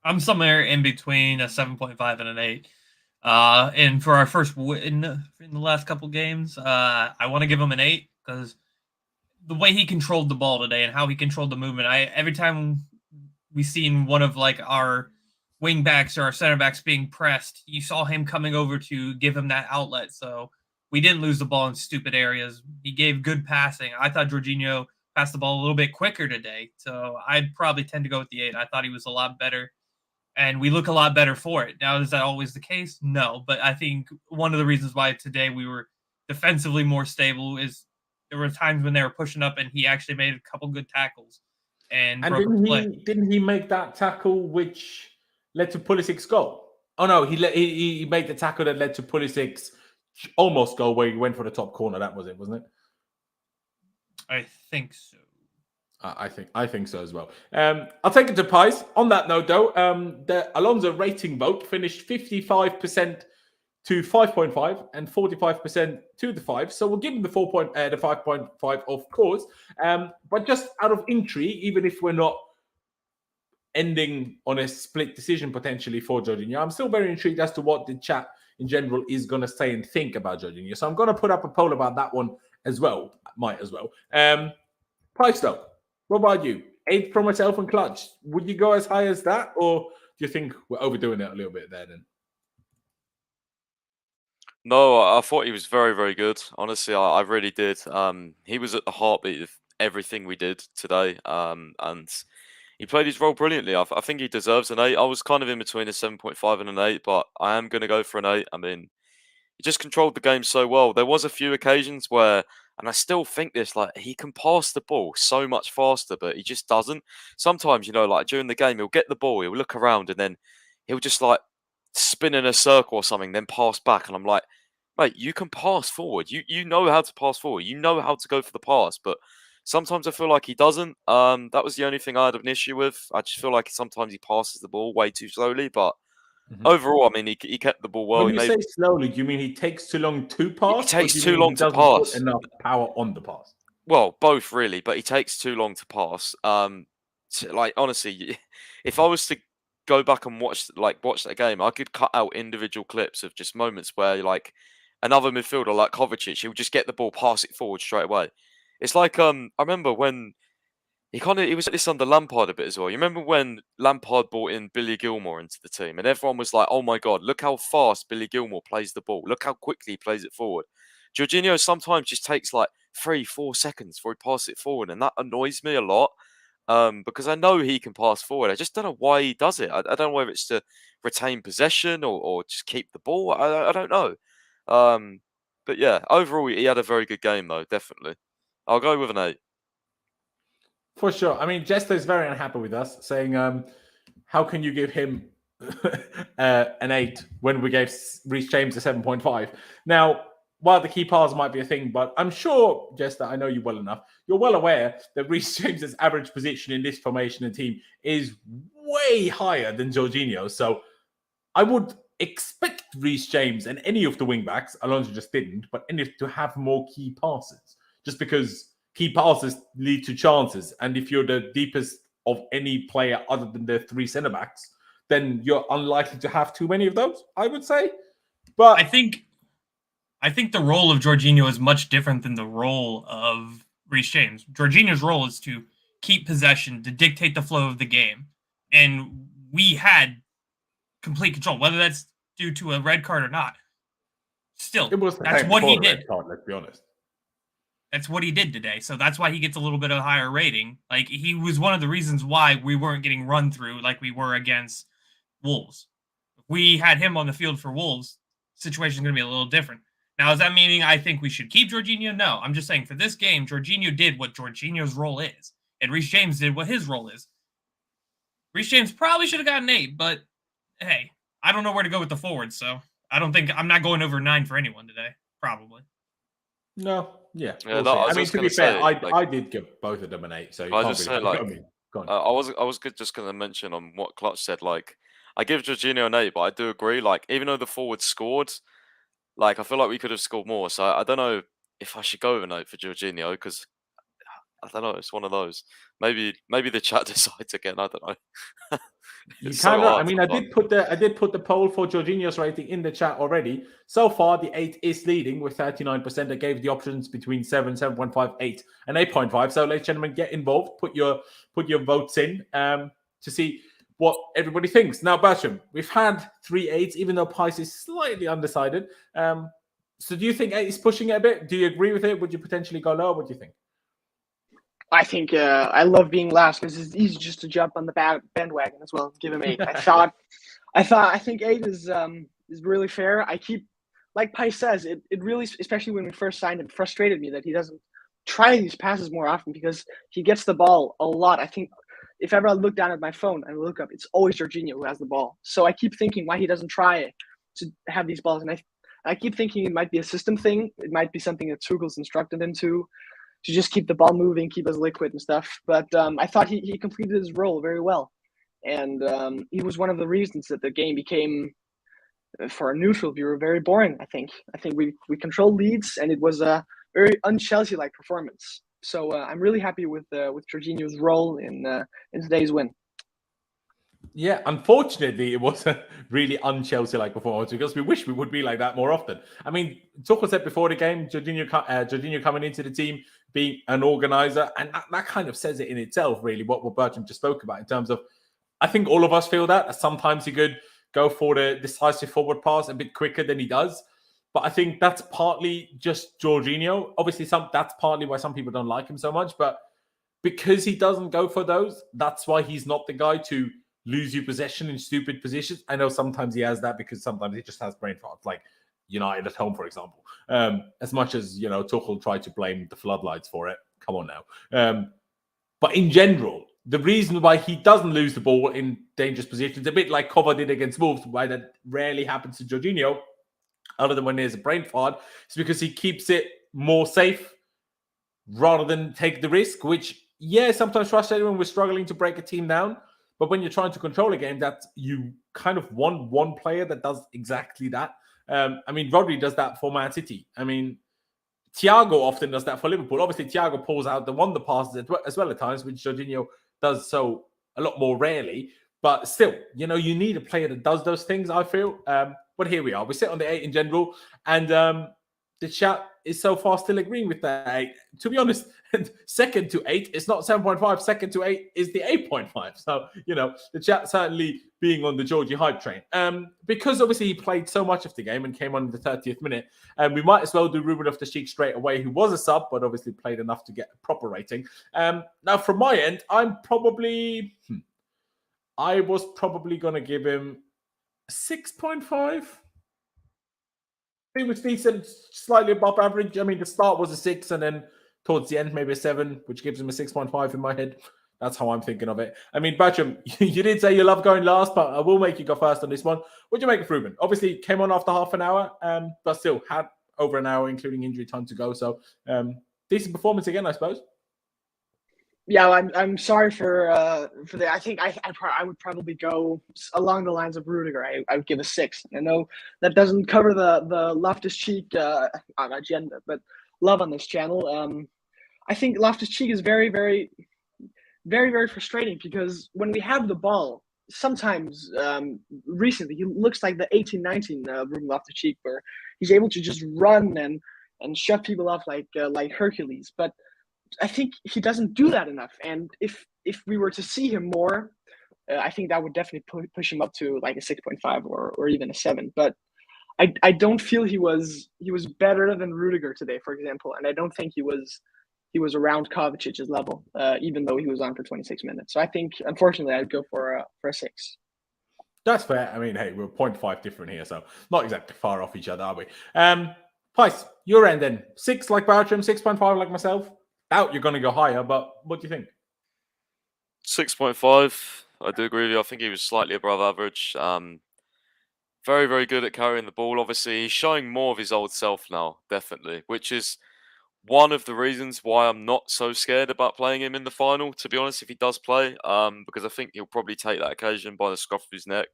I'm somewhere in between a 7.5 and an 8. And for our first win in the last couple games, I want to give him an 8 because the way he controlled the ball today and how he controlled the movement. Every time we seen one of like our wingbacks or our center backs being pressed, you saw him coming over to give him that outlet. So we didn't lose the ball in stupid areas. He gave good passing. I thought Jorginho passed the ball a little bit quicker today. So I'd probably tend to go with the 8. I thought he was a lot better. And we look a lot better for it. Now, is that always the case? No. But I think one of the reasons why today we were defensively more stable is there were times when they were pushing up and he actually made a couple good tackles. And didn't he make that tackle which led to Pulisic's goal? Oh, no, he made the tackle that led to Pulisic's almost goal where he went for the top corner. That was it, wasn't it? I think so. I think so as well. I'll take it to pies. On that note, though, the Alonso rating vote finished 55% to 5.5 and 45% to the 5. So we'll give him the 5.5, of course. But just out of intrigue, even if we're not ending on a split decision potentially for Jorginho, I'm still very intrigued as to what the chat in general is going to say and think about Jorginho. So I'm going to put up a poll about that one as well. Might as well. Price though. What about you? 8 from myself and Clutch. Would you go as high as that, or do you think we're overdoing it a little bit there then? No, I thought he was very, very good. Honestly, I really did. He was at the heartbeat of everything we did today, and he played his role brilliantly. I think he deserves an 8. I was kind of in between a 7.5 and an 8, but I am going to go for an 8. I mean, he just controlled the game so well. There was a few occasions where, and I still think this, like, he can pass the ball so much faster, but he just doesn't. Sometimes, like during the game, he'll get the ball, he'll look around, and then he'll just like spin in a circle or something, then pass back. And I'm like, mate, you can pass forward. You know how to pass forward. You know how to go for the pass, but sometimes I feel like he doesn't. That was the only thing I had an issue with. I just feel like sometimes he passes the ball way too slowly, but overall, I mean, he kept the ball well. When you say slowly, do you mean he takes too long to pass? He takes too long to pass. Put enough power on the pass. Well, both really, but he takes too long to pass. Like honestly, if I was to go back and watch that game, I could cut out individual clips of just moments where like another midfielder like Kovacic, he would just get the ball, pass it forward straight away. It's like I remember when he was at this under Lampard a bit as well. You remember when Lampard brought in Billy Gilmour into the team, and everyone was like, "Oh my God, look how fast Billy Gilmour plays the ball! Look how quickly he plays it forward." Jorginho sometimes just takes like 3-4 seconds before he passes it forward, and that annoys me a lot because I know he can pass forward. I just don't know why he does it. I don't know whether it's to retain possession or just keep the ball. I don't know. But yeah, overall he had a very good game though. Definitely, I'll go with an 8. For sure. I mean, Jester is very unhappy with us, saying, how can you give him an 8 when we gave Reece James a 7.5? Now, while the key pass might be a thing, but I'm sure, Jester, I know you well enough, you're well aware that Reece James's average position in this formation and team is way higher than Jorginho. So I would expect Reece James and any of the wing-backs, Alonso just didn't, but any to have more key passes. Just because key passes lead to chances. And if you're the deepest of any player other than the 3 centre-backs, then you're unlikely to have too many of those, I would say. But I think the role of Jorginho is much different than the role of Reece James. Jorginho's role is to keep possession, to dictate the flow of the game. And we had complete control, whether that's due to a red card or not. Still, that's what he did. Card, let's be honest. That's what he did today. So that's why he gets a little bit of a higher rating. Like, he was one of the reasons why we weren't getting run through like we were against Wolves. If we had him on the field for Wolves, the situation is going to be a little different. Now, is that meaning I think we should keep Jorginho? No. I'm just saying for this game, Jorginho did what Jorginho's role is. And Reece James did what his role is. Reece James probably should have gotten 8, but hey, I don't know where to go with the forwards, so I'm not going over 9 for anyone today, probably. No, yeah. I mean, to be fair, I did give both of them an 8, so you can't just really say, like, I mean, go on. I was just going to mention on what Clutch said. Like, I give Jorginho an 8, but I do agree. Like, even though the forwards scored, like, I feel like we could have scored more. So I don't know if I should go with an 8 for Jorginho, because I don't know. It's one of those. Maybe the chat decides again. I don't know. You kind of. I mean, I did put the poll for Jorginho's rating in the chat already. So far, the 8 is leading with 39%. I gave the options between 7, 7.5, 8, and 8.5. So, ladies and gentlemen, get involved. Put your votes in to see what everybody thinks. Now, Bertram, we've had 3 8s, even though Pice is slightly undecided. So, do you think 8 is pushing it a bit? Do you agree with it? Would you potentially go lower? What do you think? I think I love being last because it's easy just to jump on the bandwagon as well. Give him 8. I think 8 is really fair. I keep, like Pice says, it really, especially when we first signed him, frustrated me that he doesn't try these passes more often because he gets the ball a lot. I think if ever I look down at my phone and look up, it's always Jorginho who has the ball. So I keep thinking why he doesn't try to have these balls, and I keep thinking it might be a system thing. It might be something that Tuchel's instructed him to just keep the ball moving, keep us liquid and stuff. But I thought he completed his role very well. And he was one of the reasons that the game became, for a neutral viewer, very boring, I think. I think we controlled Leeds, and it was a very un-Chelsea-like performance. So I'm really happy with Jorginho's role in today's win. Yeah, unfortunately, it was a really un-Chelsea-like performance because we wish we would be like that more often. I mean, Tuchel said before the game, Jorginho coming into the team, being an organizer, and that kind of says it in itself, really, what Bertrand just spoke about in terms of, I think all of us feel that sometimes he could go for the decisive forward pass a bit quicker than he does. But I think that's partly just Jorginho. Obviously, that's partly why some people don't like him so much. But because he doesn't go for those, that's why he's not the guy to lose you possession in stupid positions. I know sometimes he has that because sometimes he just has brain farts, like United at home, for example. As much as, Tuchel tried to blame the floodlights for it. Come on now. But in general, the reason why he doesn't lose the ball in dangerous positions, a bit like Kova did against Wolves, why that rarely happens to Jorginho, other than when there's a brain fart, is because he keeps it more safe rather than take the risk, which, sometimes frustrating when we're struggling to break a team down. But when you're trying to control a game, that you kind of want one player that does exactly that. I mean, Rodri does that for Man City. I mean, Thiago often does that for Liverpool. Obviously, Thiago pulls out the wonder passes as well at times, which Jorginho does so a lot more rarely. But still, you need a player that does those things, I feel. But here we are. We sit on the 8 in general. And the chat is so far still agreeing with that 8. To be honest, second to 8 is not 7.5. Second to 8 is the 8.5. So, the chat certainly being on the Georgie hype train. Because obviously he played so much of the game and came on in the 30th minute, we might as well do Ruben Loftus-Cheek straight away, who was a sub, but obviously played enough to get a proper rating. Now, from my end, I was probably going to give him 6.5. It was decent, slightly above average. I mean, the start was a 6, and then towards the end, maybe a 7, which gives him a 6.5 in my head. That's how I'm thinking of it. I mean, Bertram, you did say you love going last, but I will make you go first on this one. What do you make of Ruben? Obviously, came on after half an hour, but still had over an hour, including injury time to go. So, decent performance again, I suppose. Yeah, I'm sorry for the. I think I would probably go along the lines of Rudiger. I would give a 6. I know that doesn't cover the Loftus-Cheek agenda, but love on this channel. I think Loftus-Cheek is very, very, very, very frustrating because when we have the ball, sometimes recently he looks like the 18-19 Ruben Loftus-Cheek, where he's able to just run and shut people off like Hercules, but I think he doesn't do that enough. And if we were to see him more, I think that would definitely push him up to like a 6.5 or even a 7. But I don't feel he was better than Rudiger today, for example, and I don't think he was around Kovacic's level, even though he was on for 26 minutes. So I think, unfortunately, I'd go for a 6. That's fair. I mean, hey, we're 0.5 different here, so not exactly far off each other, are we? Pice, your end then. 6 like Bartram, 6.5 like myself. Doubt you're going to go higher, but what do you think? 6.5. I do agree with you. I think he was slightly above average. Very, very good at carrying the ball. Obviously, he's showing more of his old self now, definitely, which is one of the reasons why I'm not so scared about playing him in the final, to be honest, if he does play, because I think he'll probably take that occasion by the scruff of his neck.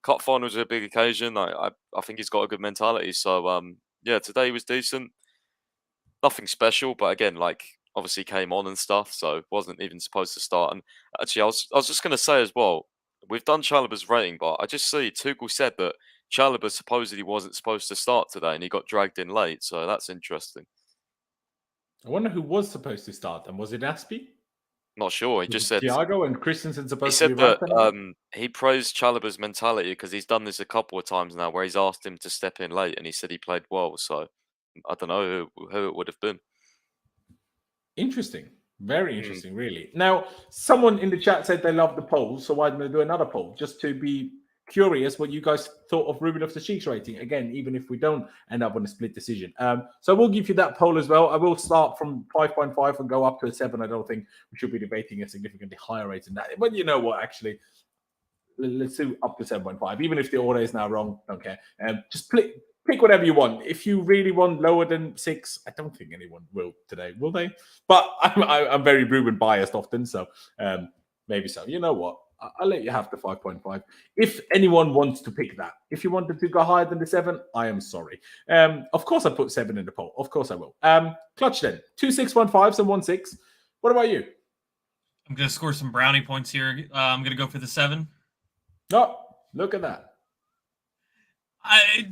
Cup finals are a big occasion. I think he's got a good mentality. So, yeah, today was decent. Nothing special, but again, like, obviously came on and stuff, so wasn't even supposed to start. And actually, I was just going to say as well, we've done Chalobah's rating, but I just see Tuchel said that Chalobah supposedly wasn't supposed to start today, and he got dragged in late, so that's interesting. I wonder who was supposed to start then. Was it Aspie? Not sure. He just said Thiago and Christensen supposed he to be said right that he praised Chalobah's mentality because he's done this a couple of times now, where he's asked him to step in late, and he said he played well. So I don't know who it would have been. Interesting. Very interesting, really. Now, someone in the chat said they love the poll, so why don't we do another poll? Just to be curious what you guys thought of Ruben Loftus-Cheek's rating. Again, even if we don't end up on a split decision. So we'll give you that poll as well. I will start from 5.5 and go up to a 7. I don't think we should be debating a significantly higher rate than that. But you know what, actually, let's do up to 7.5. Even if the order is now wrong, don't care. Just pick whatever you want. If you really want lower than 6, I don't think anyone will today, will they? But I'm very Ruben biased often, so maybe so. You know what? I'll let you have the 5.5. If anyone wants to pick that. If you wanted to go higher than the 7, I am sorry. Of course, I put 7 in the poll. Of course, I will. Clutch then. 2 6.15s and 1 6. What about you? I'm going to score some brownie points here. I'm going to go for the 7. Oh, look at that.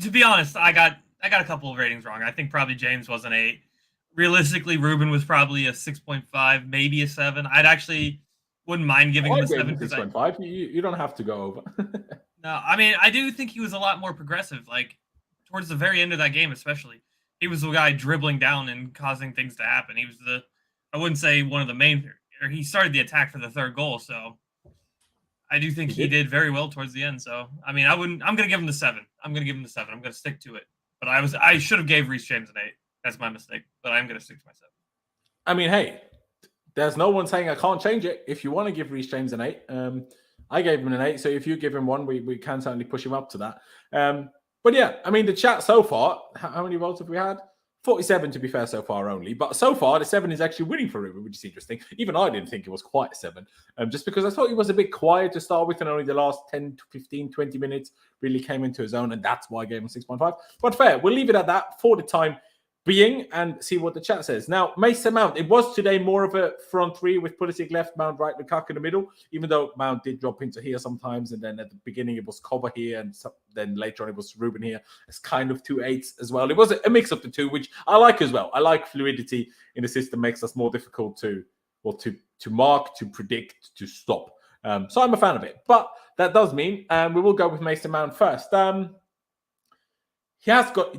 To be honest, I got a couple of ratings wrong. I think probably James was an 8. Realistically, Ruben was probably a 6.5, maybe a 7. I'd actually wouldn't mind giving him a 7 because 6.5. You don't have to go over. No, I mean, I do think he was a lot more progressive. Like towards the very end of that game, especially, he was the guy dribbling down and causing things to happen. He was I wouldn't say one of the main, or he started the attack for the 3rd goal. So I do think he did very well towards the end. So I mean, I'm going to give him the 7. I'm going to stick to it. But I should have gave Reece James an 8. That's my mistake. But I'm going to stick to my 7. I mean, hey, there's no one saying I can't change it. If you want to give Reece James an 8, I gave him an 8. So if you give him 1, we can certainly push him up to that. But yeah, I mean, the chat so far, how many votes have we had? 47 to be fair so far only. But so far, the 7 is actually winning for Ruben, which is interesting. Even I didn't think it was quite a 7. Just because I thought he was a bit quiet to start with, and only the last 10 to 15, 20 minutes really came into his own, and that's why I gave him 6.5. But fair, we'll leave it at that for the time being and see what the chat says. Now, Mason Mount, it was today more of a front 3 with Pulisic left, Mount right, Lukaku in the middle, even though Mount did drop into here sometimes, and then at the beginning it was Kovacic here, and then later on it was Ruben here. It's kind of 2 8s as well. It was a mix of the two, which I like as well. I like fluidity in the system, makes us more difficult to mark, to predict, to stop. So I'm a fan of it. But that does mean we will go with Mason Mount first. He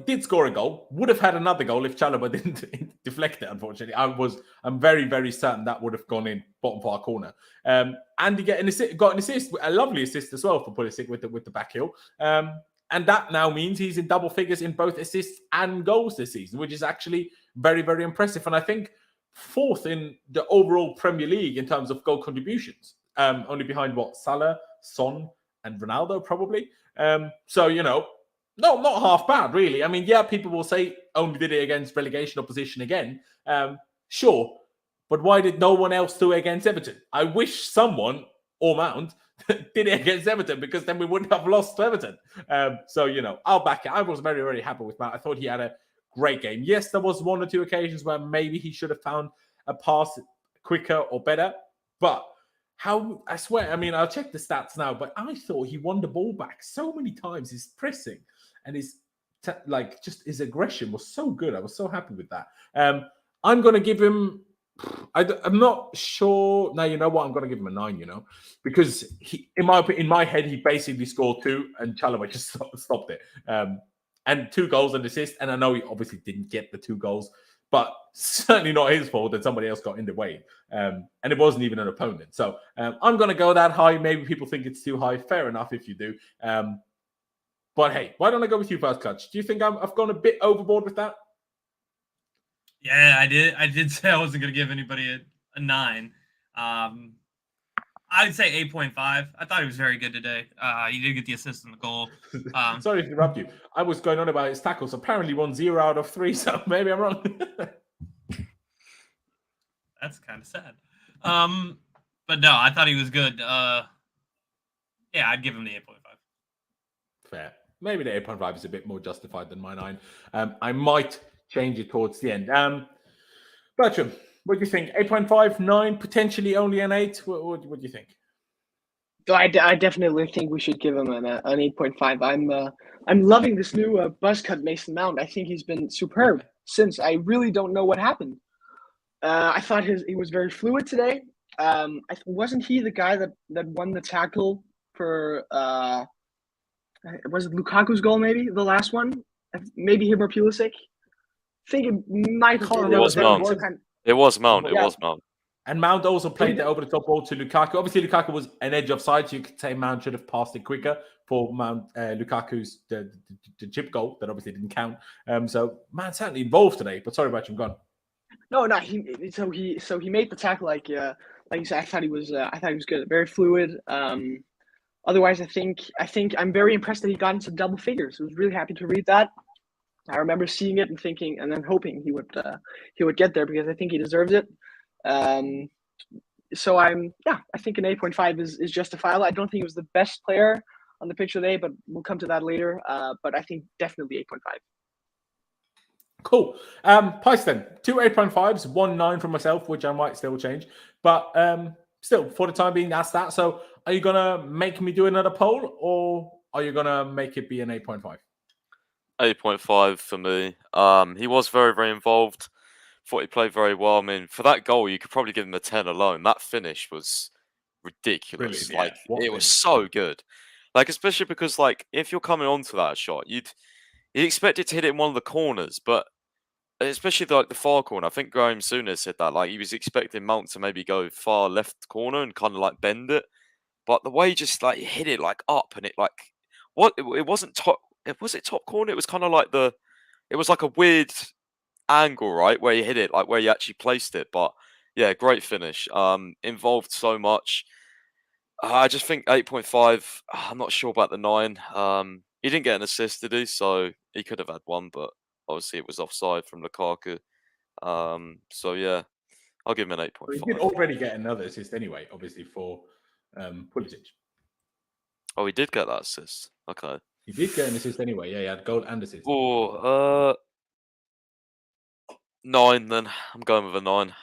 did score a goal. Would have had another goal if Chalobah didn't deflect it, unfortunately. I'm very, very certain that would have gone in bottom far corner. And he got an assist, a lovely assist as well for Pulisic with the back heel. And that now means he's in double figures in both assists and goals this season, which is actually very, very impressive. And I think 4th in the overall Premier League in terms of goal contributions. Only behind Salah, Son, and Ronaldo probably. So, no, not half bad, really. I mean, yeah, people will say only did it against relegation opposition again. Sure. but why did no one else do it against Everton? I wish someone, or Mount, did it against Everton, because then we wouldn't have lost to Everton. So, I'll back it. I was very, very happy with Mount. I thought he had a great game. Yes, there was 1 or 2 occasions where maybe he should have found a pass quicker or better, but I swear, I'll check the stats now, but I thought he won the ball back so many times. His pressing and his aggression was so good. I was so happy with that. I'm going to give him, I'm not sure. Now, you know what? I'm going to give him a 9, because in my head, he basically scored 2 and Chalobah just stopped it. And 2 goals and assists. And I know he obviously didn't get the 2 goals, but certainly not his fault that somebody else got in the way. And it wasn't even an opponent. So I'm going to go that high. Maybe people think it's too high. Fair enough if you do. But hey, why don't I go with you first, Clutch? Do you think I've gone a bit overboard with that? Yeah, I did. I did say I wasn't going to give anybody a 9. I'd say 8.5. I thought he was very good today. He did get the assist and the goal. Sorry to interrupt you. I was going on about his tackles. Apparently, 1 0 out of 3. So maybe I'm wrong. That's kind of sad. But no, I thought he was good. Yeah, I'd give him the 8.5. Fair. Maybe the 8.5 is a bit more justified than my 9. I might change it towards the end. Bertram, what do you think? 8.5, 9, potentially only an 8? What do you think? So I definitely think we should give him an 8.5. I'm loving this new buzz cut Mason Mount. I think he's been superb since. I really don't know what happened. I thought he was very fluid today. Wasn't he the guy that won the tackle for was it Lukaku's goal? Maybe the last one. Maybe him or Pulisic. I think it might have been. It was Mount. It was Mount. It was Mount. And Mount also played the over-the-top ball to Lukaku. Obviously, Lukaku was an edge offside, so you could say Mount should have passed it quicker for Lukaku's the chip goal that obviously didn't count. So Mount certainly involved today. But sorry about you, gone. No. He made the tackle like you said. I thought he was good. Very fluid. Otherwise, I think I'm very impressed that he got into double figures. I was really happy to read that. I remember seeing it and thinking, and then hoping he would get there, because I think he deserves it. So I think an 8.5 is justifiable. I don't think he was the best player on the pitch today, but we'll come to that later. But I think definitely 8.5. Cool. Price then. 2 8.5s, 1 9 for myself, which I might still change. But still, for the time being, that's that. So are you going to make me do another poll, or are you going to make it be an 8.5? 8.5 for me. He was very, very involved. Thought he played very well. For that goal, you could probably give him a 10 alone. That finish was ridiculous. Brilliant, yeah. It was so good. Especially because, if you're coming onto that shot, you'd expect it to hit it in one of the corners, but especially the far corner. I think Graham Souness said that. He was expecting Mount to maybe go far left corner and kind of bend it, but the way he just hit it up, and it wasn't top. Was it top corner? It was kind of it was a weird angle, right, where you hit it, where you actually placed it. But yeah, great finish. Involved so much. I just think 8.5. I'm not sure about the 9. He didn't get an assist, did he? So he could have had 1, but obviously it was offside from Lukaku. So yeah, I'll give him an 8.5. He did already get another assist anyway, obviously, for Pulisic. Oh, he did get that assist. Okay. He did get an assist anyway. Yeah, he had goal and assist. Oh, 9 then. I'm going with a 9.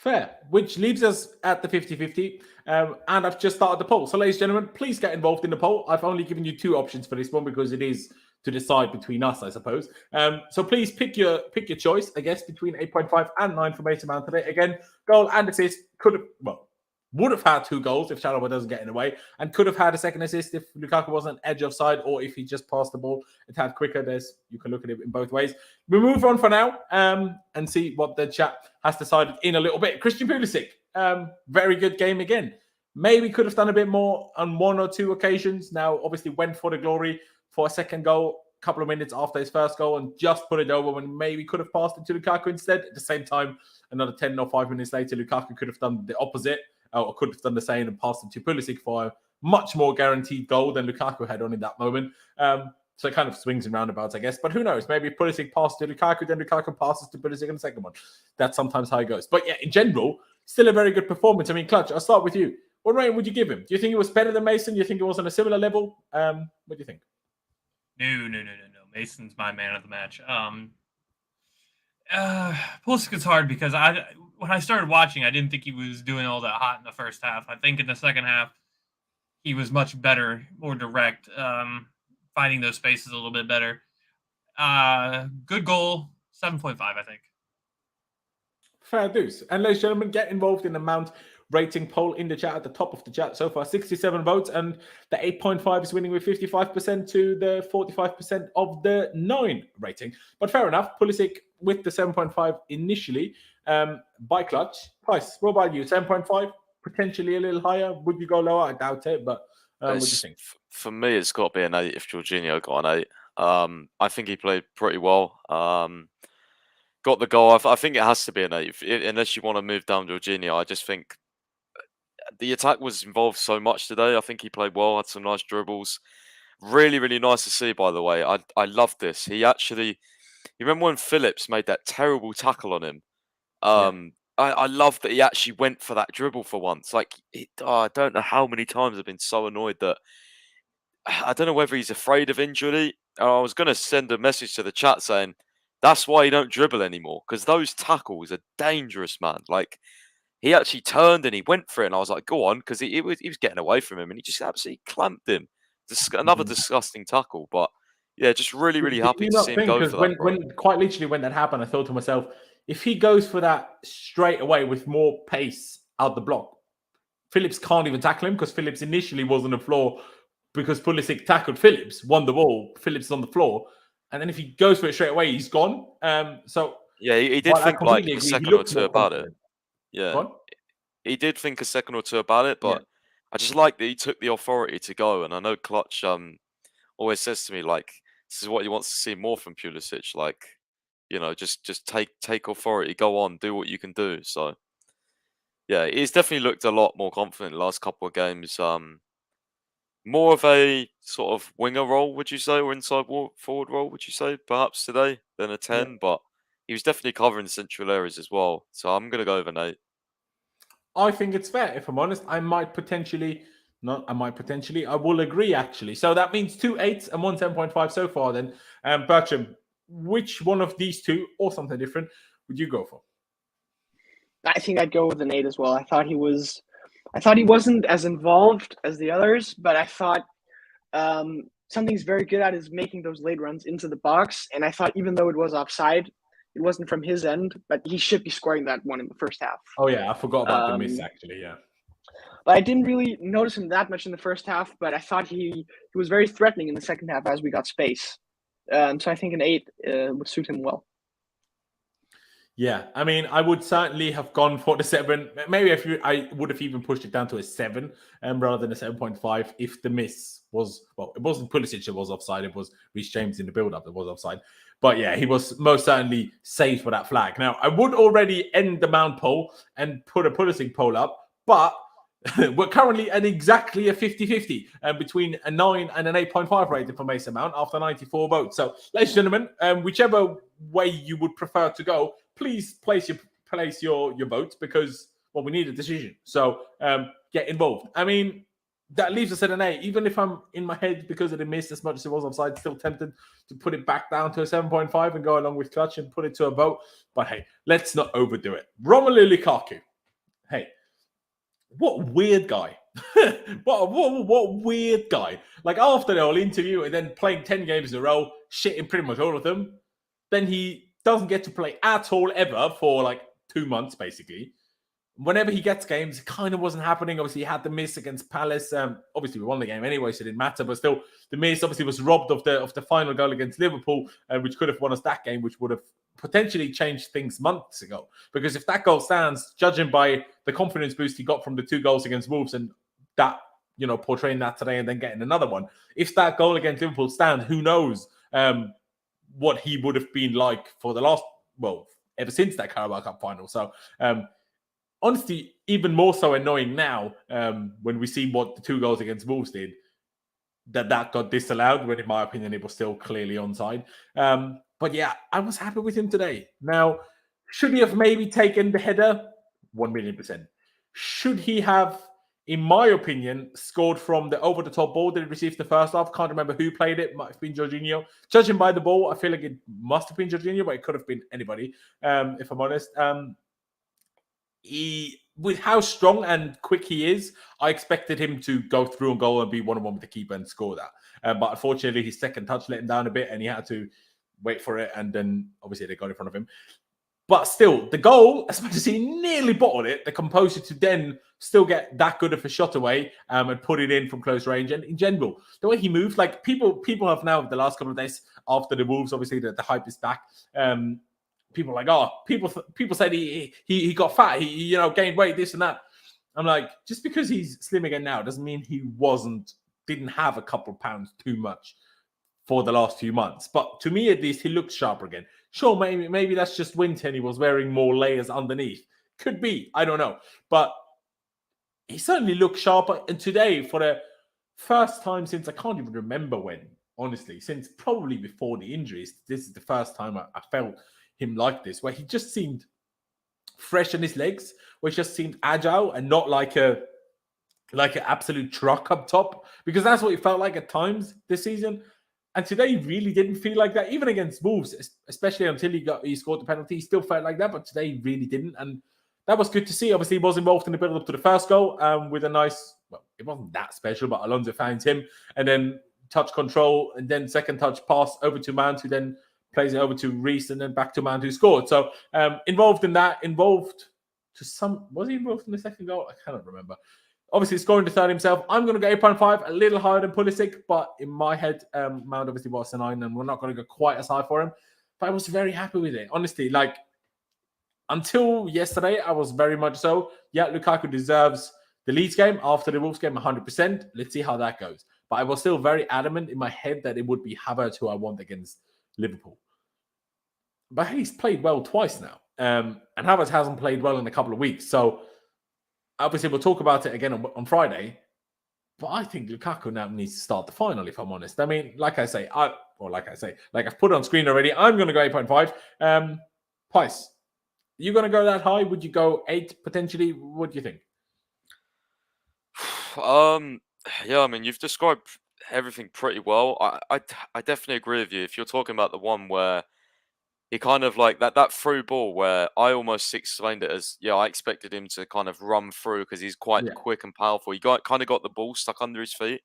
Fair, which leaves us at the 50-50. And I've just started the poll. So, ladies and gentlemen, please get involved in the poll. I've only given you 2 options for this one because it is to decide between us, I suppose. So please pick your choice, I guess, between 8.5 and 9 for Mason Mount today. Again, goal and assist would have had 2 goals if Chalobah doesn't get in the way, and could have had a second assist if Lukaku wasn't edge offside, or if he just passed the ball a tad quicker. You can look at it in both ways. We move on for now and see what the chat has decided in a little bit. Christian Pulisic, very good game again. Maybe could have done a bit more on 1 or 2 occasions. Now, obviously, went for the glory for a second goal a couple of minutes after his first goal and just put it over when maybe could have passed it to Lukaku instead. At the same time, another 10 or 5 minutes later, Lukaku could have done the opposite, or could have done the same and passed it to Pulisic for a much more guaranteed goal than Lukaku had on in that moment. So it kind of swings and roundabouts, I guess. But who knows? Maybe Pulisic passes to Lukaku, then Lukaku passes to Pulisic in the second one. That's sometimes how it goes. But yeah, in general, still a very good performance. I mean, Clutch, I'll start with you. What rating would you give him? Do you think it was better than Mason? Do you think it was on a similar level? What do you think? No. Mason's my man of the match. Pulisic is hard because when I started watching, I didn't think he was doing all that hot in the first half. I think in the second half, he was much better, more direct, finding those spaces a little bit better. Good goal, 7.5, I think. Fair dues. And ladies and gentlemen, get involved in the Mount rating poll in the chat at the top of the chat. So far, 67 votes, and the 8.5 is winning with 55% to the 45% of the 9 rating. But fair enough, Pulisic with the 7.5 initially by Clutch. Price, what about you? 7.5? Potentially a little higher? Would you go lower? I doubt it, but what do you think? For me, it's got to be an 8 if Jorginho got an 8. I think he played pretty well. Got the goal. I think it has to be an 8. Unless you want to move down Jorginho, I just think the attack was involved so much today. I think he played well, had some nice dribbles. Really, really nice to see, by the way. I love this. You remember when Phillips made that terrible tackle on him? I love that he actually went for that dribble for once. I don't know how many times I've been so annoyed that I don't know whether he's afraid of injury. I was going to send a message to the chat saying that's why you don't dribble anymore, because those tackles are dangerous, man. He actually turned and he went for it, and I was like, go on, because he was getting away from him, and he just absolutely clamped him. Another disgusting tackle, but yeah, just really, really happy to see him go for that. When quite literally when that happened, I thought to myself, if he goes for that straight away with more pace out the block, Phillips can't even tackle him, because Phillips initially was on the floor because Pulisic tackled Phillips, won the ball, Phillips is on the floor, and then if he goes for it straight away, he's gone. So yeah, he did think a second or two about it. Yeah, he did think a second or two about it, but I just like that he took the authority to go. And I know Clutch always says to me, this is what he wants to see more from Pulisic. Just take authority, go on, do what you can do. So yeah, he's definitely looked a lot more confident the last couple of games. More of a sort of winger role, would you say, or inside forward role, would you say, perhaps today, than a 10, but he was definitely covering central areas as well. So I'm going to go over an 8. I think it's fair. If I'm honest, I will agree, actually. So that means 2 8s and 1 10.5 so far then. Bertram, which one of these two, or something different, would you go for? I think I'd go with an 8 as well. I thought he wasn't as involved as the others, but I thought something he's very good at is making those late runs into the box. And I thought even though it was offside, it wasn't from his end, but he should be scoring that one in the first half. Oh, yeah, I forgot about the miss, actually, yeah. But I didn't really notice him that much in the first half, but I thought he was very threatening in the second half as we got space. So I think an 8 would suit him well. Yeah, I mean, I would certainly have gone for the 7. Maybe I would have even pushed it down to a 7 rather than a 7.5 if the miss was, it wasn't Pulisic that was offside, it was Reece James in the build-up that was offside. But yeah, he was most certainly saved for that flag. Now, I would already end the Mount poll and put a Pulisic poll up, but we're currently at exactly a 50-50 between a 9 and an 8.5 rating for Mason Mount after 94 votes. So, ladies and gentlemen, whichever way you would prefer to go, please place your votes, because we need a decision. So get involved. I mean, that leaves us at an 8. Even if I'm in my head because of the miss as much as it was offside, still tempted to put it back down to a 7.5 and go along with Clutch and put it to a vote. But hey, let's not overdo it. Romelu Lukaku. Hey, what weird guy. what weird guy. After the whole interview and then playing 10 games in a row, shitting pretty much all of them, then he doesn't get to play at all ever for 2 months, basically. Whenever he gets games, it kind of wasn't happening. Obviously, he had the miss against Palace. Obviously, we won the game anyway, so it didn't matter. But still, the miss obviously was robbed of the final goal against Liverpool, which could have won us that game, which would have potentially changed things months ago. Because if that goal stands, judging by the confidence boost he got from the 2 goals against Wolves and that, portraying that today and then getting another one, if that goal against Liverpool stands, who knows what he would have been like for the last, ever since that Carabao Cup final. So, honestly, even more so annoying now when we see what the 2 goals against Wolves did. that got disallowed, when in my opinion it was still clearly onside. But yeah, I was happy with him today. Now, should he have maybe taken the header? 1,000,000%. Should he have, in my opinion, scored from the over-the-top ball that he received the first half? Can't remember who played it. Might have been Jorginho. Judging by the ball, I feel like it must have been Jorginho, but it could have been anybody, if I'm honest. With how strong and quick he is, I expected him to go through and goal and be 1-on-1 with the keeper and score that. But unfortunately, his second touch let him down a bit, and he had to wait for it. And then obviously they got in front of him. But still, the goal, as much as he nearly bottled it, the composure to then still get that good of a shot away and put it in from close range. And in general, the way he moved, like people have now, the last couple of days after the Wolves, obviously the hype is back. People are like, oh, people said he got fat, he gained weight, this and that. I'm like, just because he's slim again now doesn't mean he didn't have a couple of pounds too much for the last few months. But to me, at least, he looked sharper again. Sure, maybe that's just winter and he was wearing more layers underneath. Could be, I don't know. But he certainly looked sharper. And today, for the first time since I can't even remember when, honestly, since probably before the injuries, this is the first time I felt him like this, where he just seemed fresh on his legs, where he just seemed agile and not like an absolute truck up top, because that's what it felt like at times this season. And today he really didn't feel like that, even against Wolves, especially until he scored the penalty. He still felt like that, but today he really didn't. And that was good to see. Obviously, he was involved in the build-up to the first goal with a nice, well, it wasn't that special, but Alonso finds him. And then touch control, and then second touch pass over to Mount, who then plays it over to Reece, and then back to Mount, who scored. So involved in that, was he involved in the second goal? I cannot remember. Obviously, scoring the third himself. I'm going to go 8.5, a little higher than Pulisic, but in my head, Mount obviously was a 9, and we're not going to go quite as high for him. But I was very happy with it. Honestly, like, until yesterday, I was very much so. Yeah, Lukaku deserves the Leeds game after the Wolves game 100%. Let's see how that goes. But I was still very adamant in my head that it would be Havertz who I want against Liverpool. But he's played well twice now. And Havertz hasn't played well in a couple of weeks. So obviously we'll talk about it again on Friday. But I think Lukaku now needs to start the final, if I'm honest. I mean, like I've put it on screen already. I'm going to go 8.5. Price, you going to go that high? Would you go 8 potentially? What do you think? Yeah, I mean, you've described everything pretty well. I definitely agree with you. If you're talking about the one where he kind of like that through ball, where I almost explained it as, yeah, I expected him to kind of run through because he's quite quick and powerful. He kind of got the ball stuck under his feet.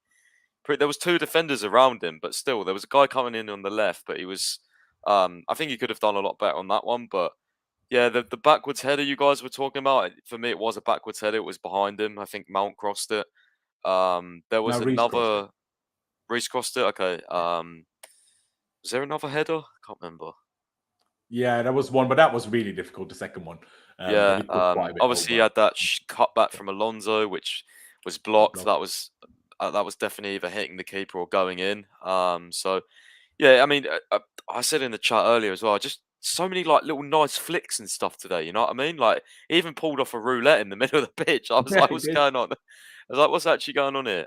There was 2 defenders around him, but still there was a guy coming in on the left, but he was, I think he could have done a lot better on that one. But yeah, the backwards header you guys were talking about, for me it was a backwards header. It was behind him. I think Mount crossed it. There was another. Reece crossed it. Okay. Was there another header? I can't remember. Yeah, there was one, but that was really difficult, the second one. Obviously he had that cutback from Alonso, which was blocked. That was definitely either hitting the keeper or going in. So, yeah, I mean, I said in the chat earlier as well, just so many like little nice flicks and stuff today, you know what I mean? Like, he even pulled off a roulette in the middle of the pitch. I was like, what's going on? I was like, what's actually going on here?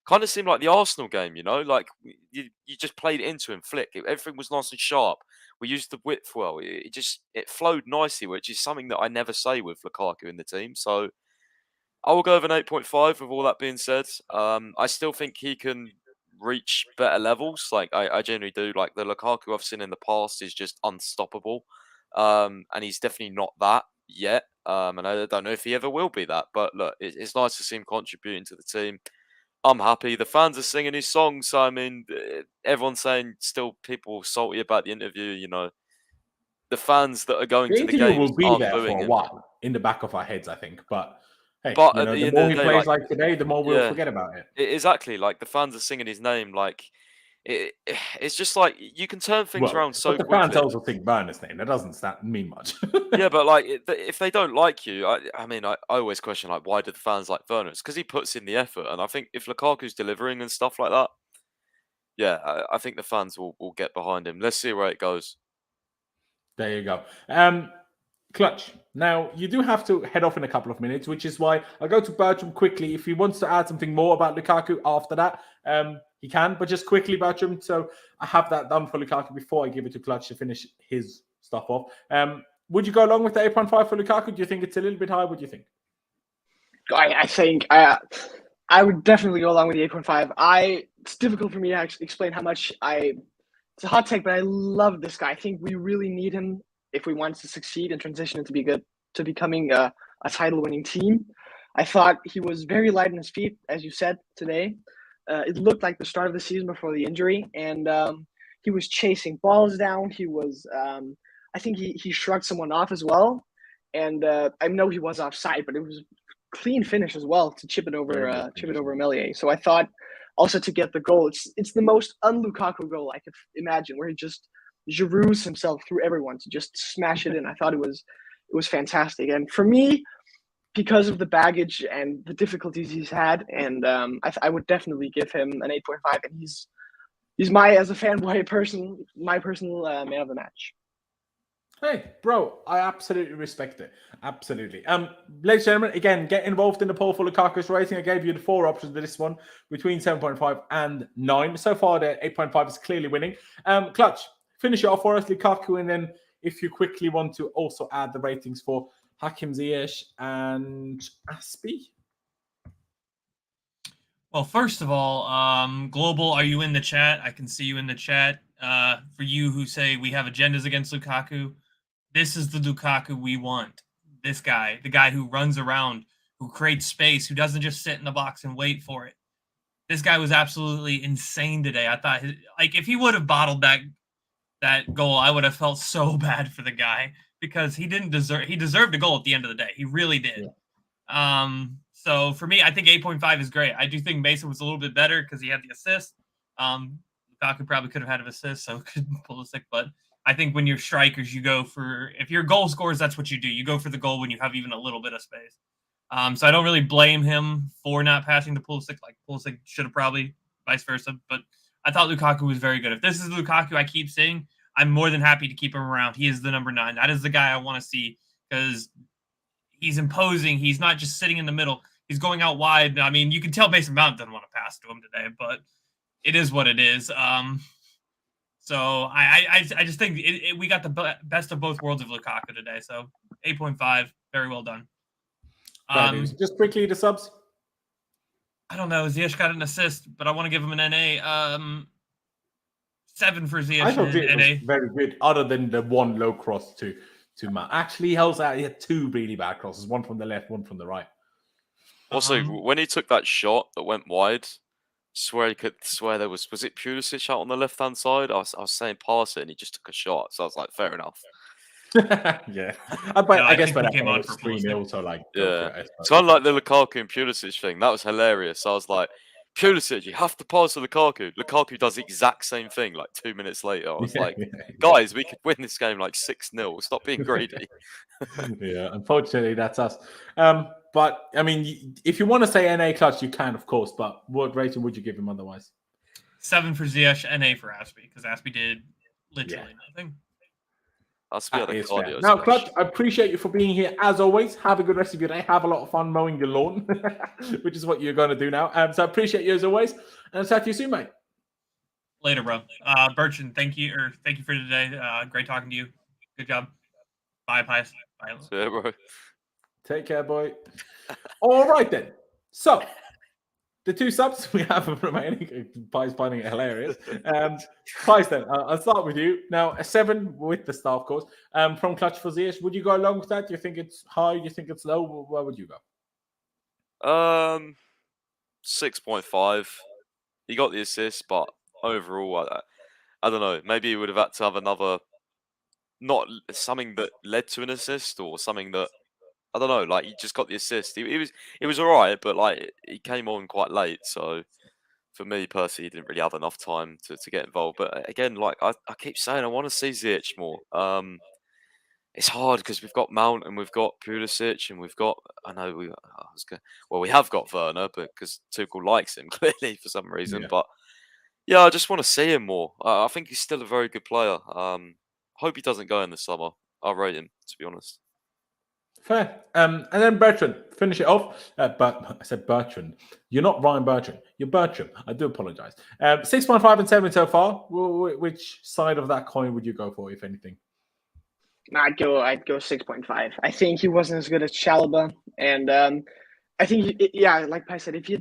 Kind of seemed like the Arsenal game, you know? Like, you just played it into him, flick. Everything was nice and sharp. We used the width well. It flowed nicely, which is something that I never say with Lukaku in the team. So I will go with an 8.5 with all that being said. I still think he can reach better levels. Like, I genuinely do. Like, the Lukaku I've seen in the past is just unstoppable. And he's definitely not that yet. And I don't know if he ever will be that. But look, it's nice to see him contributing to the team. I'm happy. The fans are singing his songs. So, I mean, everyone's saying still people salty about the interview. You know, the fans that are going to the games will be aren't there booing for a him. while in the back of our heads, I think. But hey, But the more he plays like today, the more we'll forget about it. Exactly. Like, the fans are singing his name. Like, it's just like you can turn things around so quickly. The fans also think Werner's name. That doesn't mean much. Yeah, but like, if they don't like you, I mean, I always question, like, why do the fans like Werner? It's because he puts in the effort, and I think if Lukaku's delivering and stuff like that, yeah, I think the fans will get behind him. Let's see where it goes. There you go. Clutch. Now, you do have to head off in a couple of minutes, which is why I'll go to Bertram quickly. If he wants to add something more about Lukaku after that, he can. But just quickly, Bertram, so I have that done for Lukaku before I give it to Clutch to finish his stuff off. Would you go along with the 8.5 for Lukaku? Do you think it's a little bit high? What do you think? I think I would definitely go along with the 8.5. It's difficult for me to explain how much it's a hot take, but I love this guy. I think we really need him if we want to succeed and transition to becoming a title-winning team. I thought he was very light on his feet, as you said today. It looked like the start of the season before the injury, and he was chasing balls down. He was, I think he shrugged someone off as well, and I know he was offside, but it was a clean finish as well to chip it over Melier. So I thought also to get the goal, it's the most un-Lukaku goal I could imagine, where he just Giroud's himself through everyone to just smash it in. I thought it was fantastic, and for me, because of the baggage and the difficulties he's had, and I would definitely give him an 8.5. And he's my, as a fanboy person, my personal man of the match. Hey, bro, I absolutely respect it. Absolutely. Ladies and gentlemen, again, get involved in the poll for Lukaku's rating. I gave you the 4 options for this one, between 7.5 and 9. So far, the 8.5 is clearly winning. Clutch, finish it off for us, Lukaku, and then if you quickly want to also add the ratings for Hakim Ziyech and Aspie. Well, first of all, Global, are you in the chat? I can see you in the chat. For you who say we have agendas against Lukaku, this is the Lukaku we want. This guy, the guy who runs around, who creates space, who doesn't just sit in the box and wait for it. This guy was absolutely insane today. I thought, if he would have bottled that goal, I would have felt so bad for the guy, because he deserved a goal at the end of the day. He really did. Yeah. So for me, I think 8.5 is great. I do think Mason was a little bit better because he had the assist. Lukaku probably could have had an assist, so could Pulisic. But I think when you're strikers, you go for, if you're goal scorers, that's what you do. You go for the goal when you have even a little bit of space. So I don't really blame him for not passing to Pulisic. Like, Pulisic should have probably, vice versa. But I thought Lukaku was very good. If this is Lukaku I keep saying, I'm more than happy to keep him around. He is the number 9. That is the guy I want to see, because he's imposing. He's not just sitting in the middle. He's going out wide. I mean, you can tell Mason Mount doesn't want to pass to him today, but it is what it is. So I just think we got the best of both worlds of Lukaku today. So 8.5, very well done. Just quickly, the subs. I don't know. Ziyech got an assist, but I want to give him an NA. 7 for Ziyech. I thought it was very good, other than the one low cross to Mount. Actually, he had 2 really bad crosses, one from the left, one from the right. Also, when he took that shot that went wide, I could swear there was it Pulisic out on the left hand side? I was saying pass it, and he just took a shot. So I was like, fair enough. Yeah, I guess by that point it was 3-0, so like, yeah. So unlike the Lukaku and Pulisic thing, that was hilarious. I was like, Pulisic, you have to pass to Lukaku. Lukaku does the exact same thing like 2 minutes later. I was like, guys, we could win this game like 6-0. Stop being greedy. Yeah, unfortunately, that's us. But I mean, if you want to say NA Clutch, you can, of course. But what rating would you give him otherwise? 7 for Ziyech, NA for Aspie, because Aspie did literally nothing. Now, Clutch, I appreciate you for being here as always. Have a good rest of your day. Have a lot of fun mowing your lawn, which is what you're going to do now. So I appreciate you as always, and I'll chat to you soon, mate. Later, bro. Bertrand, thank you for today. Great talking to you. Good job. Bye, Pies. Bye. See ya, bro. Take care, boy. All right then. So the 2 subs we have remaining. Pies finding it hilarious. Pies, then I'll start with you now. A 7 with the star, of course. From Clutch for Ziyech, would you go along with that? Do you think it's high? Do you think it's low? Where would you go? 6.5. He got the assist, but overall, I don't know. Maybe he would have had to have another, not something that led to an assist, or something that, I don't know. Like, he just got the assist. It was all right, but like, he came on quite late. So for me personally, he didn't really have enough time to get involved. But again, like I keep saying, I want to see Ziyech more. It's hard because we've got Mount and we've got Pulisic and we've got, we have got Werner, but because Tuchel likes him clearly for some reason. Yeah. But yeah, I just want to see him more. I think he's still a very good player. Hope he doesn't go in the summer. I'll rate him, to be honest. Fair. And then Bertrand, finish it off. But I said Bertrand. You're not Ryan Bertrand. You're Bertram. I do apologize. 6.5 and 7 so far. Which side of that coin would you go for, if anything? I'd go 6.5. I think he wasn't as good as Chalobah, and I think like Pai said, if you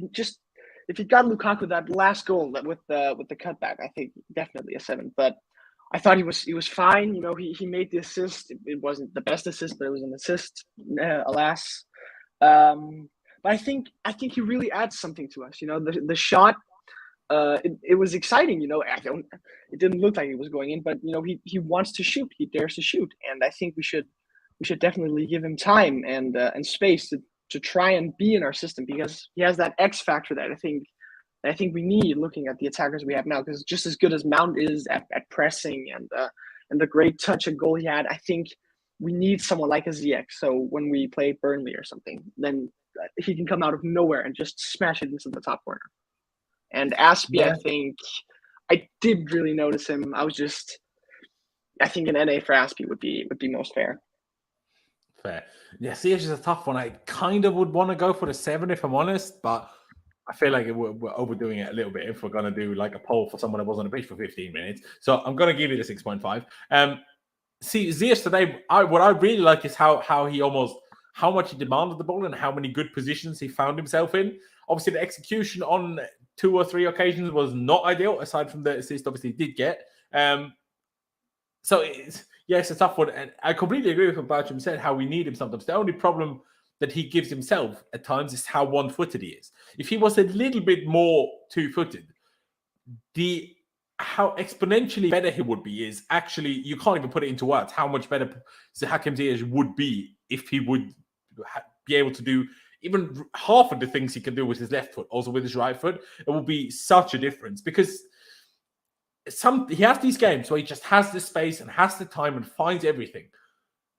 got Lukaku that last goal with the cutback, I think definitely a 7. But I thought he was fine. You know, he made the assist. It wasn't the best assist, but it was an assist, alas. But I think he really adds something to us. You know, the shot. It was exciting. You know, it didn't look like it was going in, but you know, he wants to shoot. He dares to shoot, and I think we should definitely give him time and space to try and be in our system, because he has that X factor that I think we need, looking at the attackers we have now, because just as good as Mount is at pressing and the great touch and goal he had, I think we need someone like a Ziyech. So when we play Burnley or something, then he can come out of nowhere and just smash it into the top corner. And Aspie, I think I did really notice him. I think an NA for Aspie would be most fair. Fair. Yeah, Ziyech is a tough one. I kind of would want to go for the 7 if I'm honest, but I feel like we're overdoing it a little bit if we're going to do like a poll for someone that was on the pitch for 15 minutes. So I'm going to give you the 6.5. See, Ziyech today, what I really like is how much he demanded the ball and how many good positions he found himself in. Obviously, the execution on 2 or 3 occasions was not ideal, aside from the assist, obviously, he did get. So, it's a tough one. And I completely agree with what Bertram said, how we need him sometimes. The only problem that he gives himself at times is how one-footed he is. If he was a little bit more two-footed, how exponentially better he would be is actually, you can't even put it into words, how much better Hakim Ziyech would be if he would be able to do even half of the things he can do with his left foot, also with his right foot. It will be such a difference, because he has these games where he just has the space and has the time and finds everything.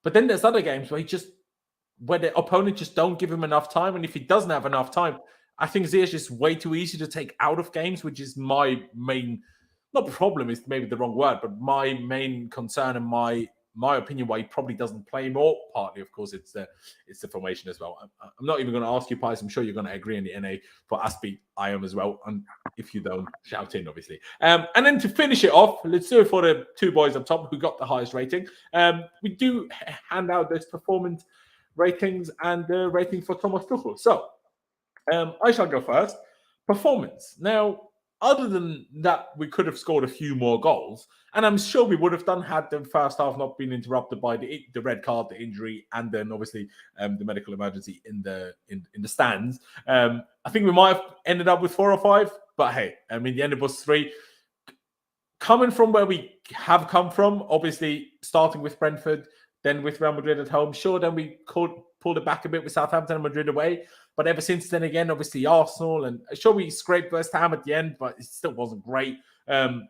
But then there's other games where the opponent just don't give him enough time. And if he doesn't have enough time, I think Ziyech is way too easy to take out of games, which is my main, not problem is maybe the wrong word, but my main concern and my opinion why he probably doesn't play more. Partly, of course, it's the formation as well. I'm not even going to ask you, Pies. I'm sure you're going to agree in the NA. For Aspie, I am as well. And if you don't, shout in, obviously. And then to finish it off, let's do it for the 2 boys up top who got the highest rating. We do hand out those performance ratings and the rating for Thomas Tuchel. So I shall go first. Performance. Now, other than that, we could have scored a few more goals, and I'm sure we would have done had the first half not been interrupted by the red card, the injury, and then obviously the medical emergency in the stands. I think we might have ended up with 4 or 5, but hey, I mean, the end it was 3. Coming from where we have come from, obviously starting with Brentford, then with Real Madrid at home, sure, then we pulled it back a bit with Southampton and Madrid away. But ever since then, again, obviously Arsenal, and sure, we scraped West Ham at the end, but it still wasn't great. Who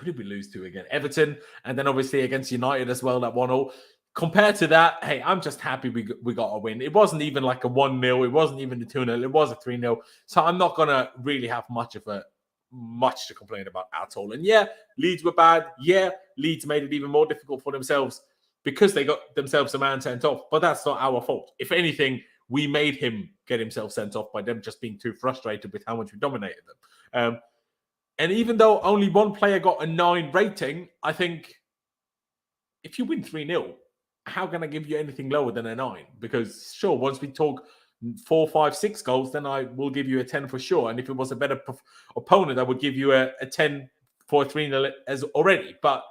did we lose to again? Everton, and then obviously against United as well, that 1-0. Compared to that, hey, I'm just happy we got a win. It wasn't even like a 1-0. It wasn't even a 2-0. It was a 3-0. So I'm not going to really have much to complain about at all. And yeah, Leeds were bad. Yeah, Leeds made it even more difficult for themselves because they got themselves a man sent off. But that's not our fault. If anything, we made him get himself sent off by them just being too frustrated with how much we dominated them. And even though only one player got a 9 rating, I think if you win 3-0, how can I give you anything lower than a 9? Because sure, once we talk 4, 5, 6 goals, then I will give you a 10 for sure. And if it was a better opponent, I would give you a 10 for 3-0 as already. But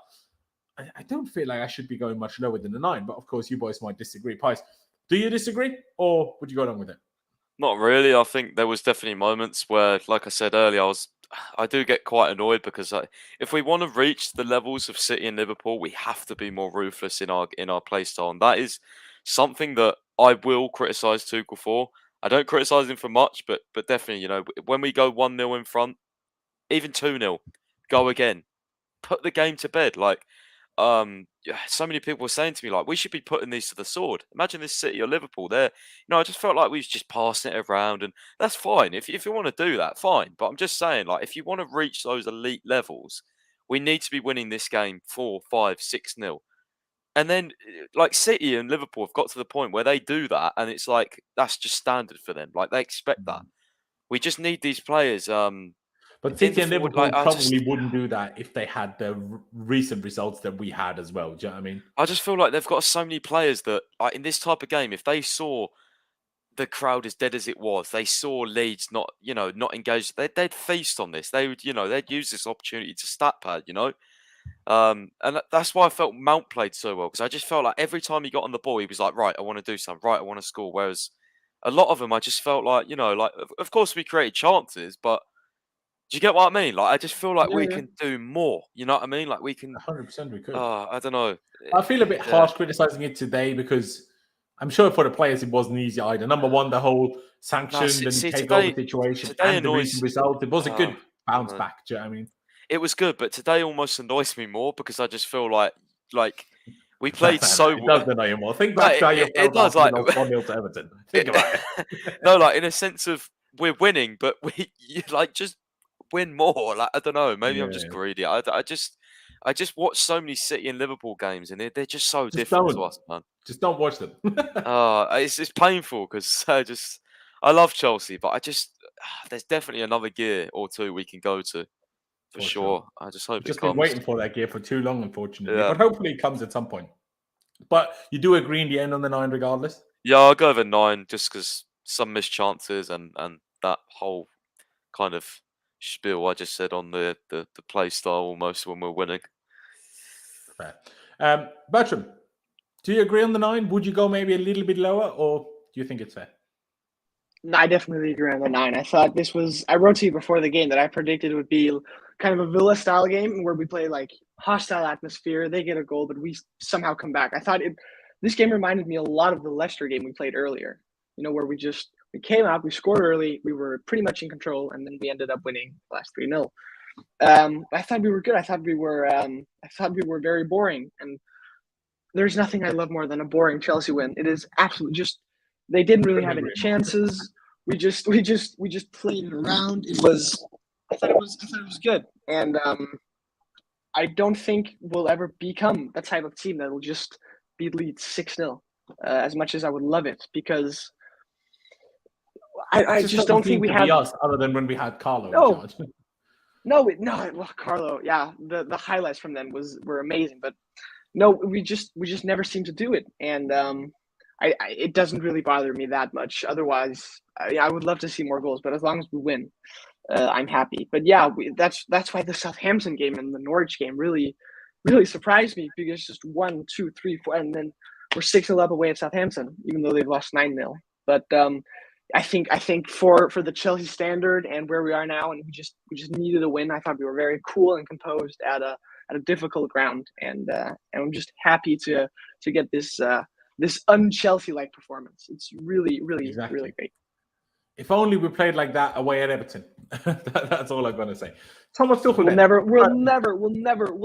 I don't feel like I should be going much lower than a 9. But of course, you boys might disagree. Pies, do you disagree, or would you go along with it? Not really. I think there was definitely moments where, like I said earlier, I do get quite annoyed because if we want to reach the levels of City and Liverpool, we have to be more ruthless in our play style, and that is something that I will criticise Tuchel for. I don't criticise him for much, but definitely, you know, when we go 1-0 in front, even 2-0, go again, put the game to bed. Like, so many people were saying to me, like, we should be putting these to the sword. Imagine this City or Liverpool there. You know, I just felt like we was just passing it around, and that's fine. If you want to do that, fine. But I'm just saying, like, if you want to reach those elite levels, we need to be winning this game 4, 5, 6-0. And then, like, City and Liverpool have got to the point where they do that, and it's like that's just standard for them. Like, they expect that. We just need these players. But City and forward, Liverpool like, probably wouldn't do that if they had the recent results that we had as well. Do you know what I mean? I just feel like they've got so many players that, like, in this type of game, if they saw the crowd as dead as it was, they saw Leeds not engaged, they'd feast on this. They would, they'd use this opportunity to stat pad, and that's why I felt Mount played so well, because I just felt like every time he got on the ball, he was like, right, I want to do something, right, I want to score. Whereas a lot of them, I just felt like, like, of course we created chances, but do you get what I mean? Like, I just feel like we can do more. You know what I mean? Like, we can. 100% we could. I don't know. I feel a bit harsh criticizing it today because I'm sure for the players it wasn't easy either. Number one, the whole sanctioned and takeover situation and the recent result. It was a good bounce back. Do you know what I mean? It was good, but today almost annoys me more because I just feel like we played so well. It does annoy you more. Think back to how you felt after 1-0 to Everton. Think about it. No, like, in a sense of we're winning, but we just win more. Like, I don't know. Maybe I'm just greedy. I just watch so many City and Liverpool games, and they're just so different to us, man. Just don't watch them. It's painful because I love Chelsea, but there's definitely another gear or two we can go to for sure. I just hope it comes. Been waiting for that gear for too long, unfortunately. Yeah. But hopefully it comes at some point. But you do agree in the end on the 9 regardless? Yeah, I'll go over 9 just because some missed chances and that whole kind of spiel I just said on the play style almost when we're winning. Fair. Bertram, do you agree on the 9? Would you go maybe a little bit lower, or do you think it's fair? No, I definitely agree on the 9. I thought I wrote to you before the game that I predicted would be kind of a Villa style game where we play like hostile atmosphere. They get a goal, but we somehow come back. I thought this game reminded me a lot of the Leicester game we played earlier, where we came out, we scored early, we were pretty much in control, and then we ended up winning the last 3-0. I thought we were good. I thought we were very boring, and there's nothing I love more than a boring Chelsea win. It is absolutely just they didn't really have any chances. We just played it around. I thought it was good, and I don't think we'll ever become the type of team that will just beat Leeds 6-0. As much as I would love it, because I just don't think we have us other than when we had Carlo. No. Well, Carlo, yeah, the highlights from them were amazing, but no, we just never seem to do it, and it doesn't really bother me that much. Otherwise, I would love to see more goals, but as long as we win, I'm happy. But yeah, that's why the Southampton game and the Norwich game really, really surprised me, because just 1, 2, 3, 4, and then we're 6-0 up away at Southampton, even though they've lost 9-0. But I think for the Chelsea standard and where we are now, and we just needed a win. I thought we were very cool and composed at a difficult ground, and I'm just happy to get this un-Chelsea-like performance. It's really, really, really great. If only we played like that away at Everton. That's all I'm going to say. Thomas Tuchel. We'll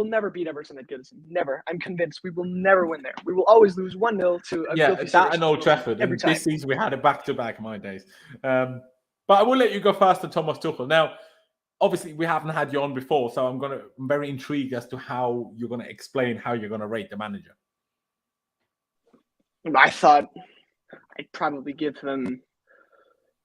never beat Everton at Goodison. Never. I'm convinced we will never win there. We will always lose 1-0 to a that and Old Trafford. Every time. This season we had it back to back in my days. But I will let you go faster, Thomas Tuchel. Now, obviously we haven't had you on before, so I'm very intrigued as to how you're going to explain how you're going to rate the manager. I thought I'd probably give him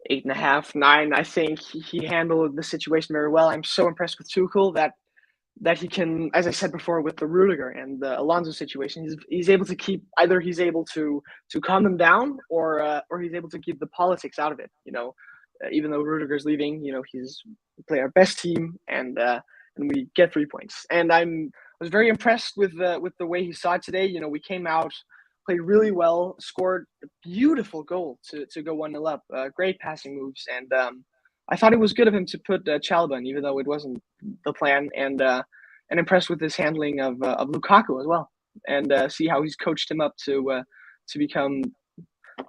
8.5, 9. I think he handled the situation very well. I'm so impressed with Tuchel that he can, as I said before, with the Rudiger and the Alonso situation, he's able to keep, either he's able to calm them down, or he's able to keep the politics out of it. Even though Rudiger's leaving, he's play our best team, and we get 3 points. And I was very impressed with the way he saw it today. We came out, played really well, scored a beautiful goal to go 1-0 up. Great passing moves, and I thought it was good of him to put Chalobah in, even though it wasn't the plan. And impressed with his handling of Lukaku as well, and see how he's coached him up to become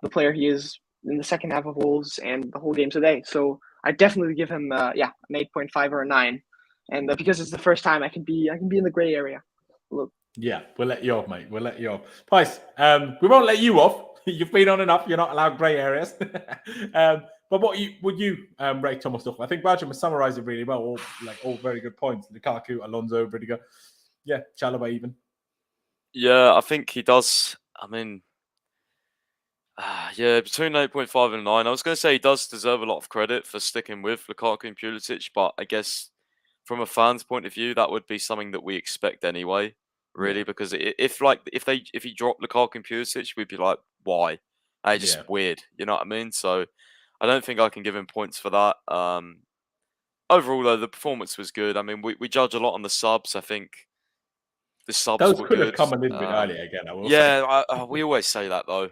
the player he is in the second half of Wolves and the whole game today. So I definitely give him an 8.5 or a 9, and because it's the first time I can be in the gray area. Look. Yeah, we'll let you off, mate. We'll let you off. Pice, we won't let you off. You've been on enough. You're not allowed grey areas. But what would you rate Thomas Tuchel? I think Bertram has summarised it really well. All very good points. Lukaku, Alonso, Rudiger. Yeah, Chalobah even. Yeah, I think he does. I mean, yeah, between 8.5 and 9. I was going to say he does deserve a lot of credit for sticking with Lukaku and Pulisic, but I guess from a fan's point of view, that would be something that we expect anyway, really, Yeah. because if he dropped Lukaku and Pulisic, we'd be like, why? It's just Yeah. weird, you know what I mean? So I don't think I can give him points for that. Overall, though, the performance was good. I mean, we judge a lot on the subs. I think the subs Those were could have good. come a little bit earlier again, I will say. Yeah, we always say that though.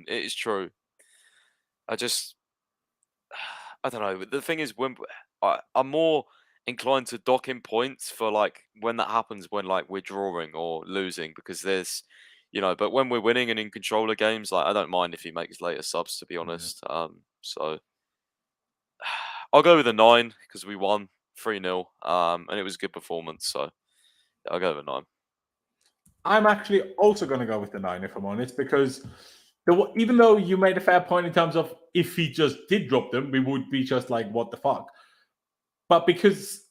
It is true. I don't know. The thing is, when I'm more inclined to dock him points for like when that happens, when like we're drawing or losing, because there's, but when we're winning and in control of games, like I don't mind if he makes later subs, to be honest. So I'll go with a 9 because we won 3-0, and it was a good performance. So I'll go with a 9. I'm actually also going to go with the 9, if I'm honest, because even though you made a fair point in terms of if he just did drop them, we would be just like, what the fuck? But because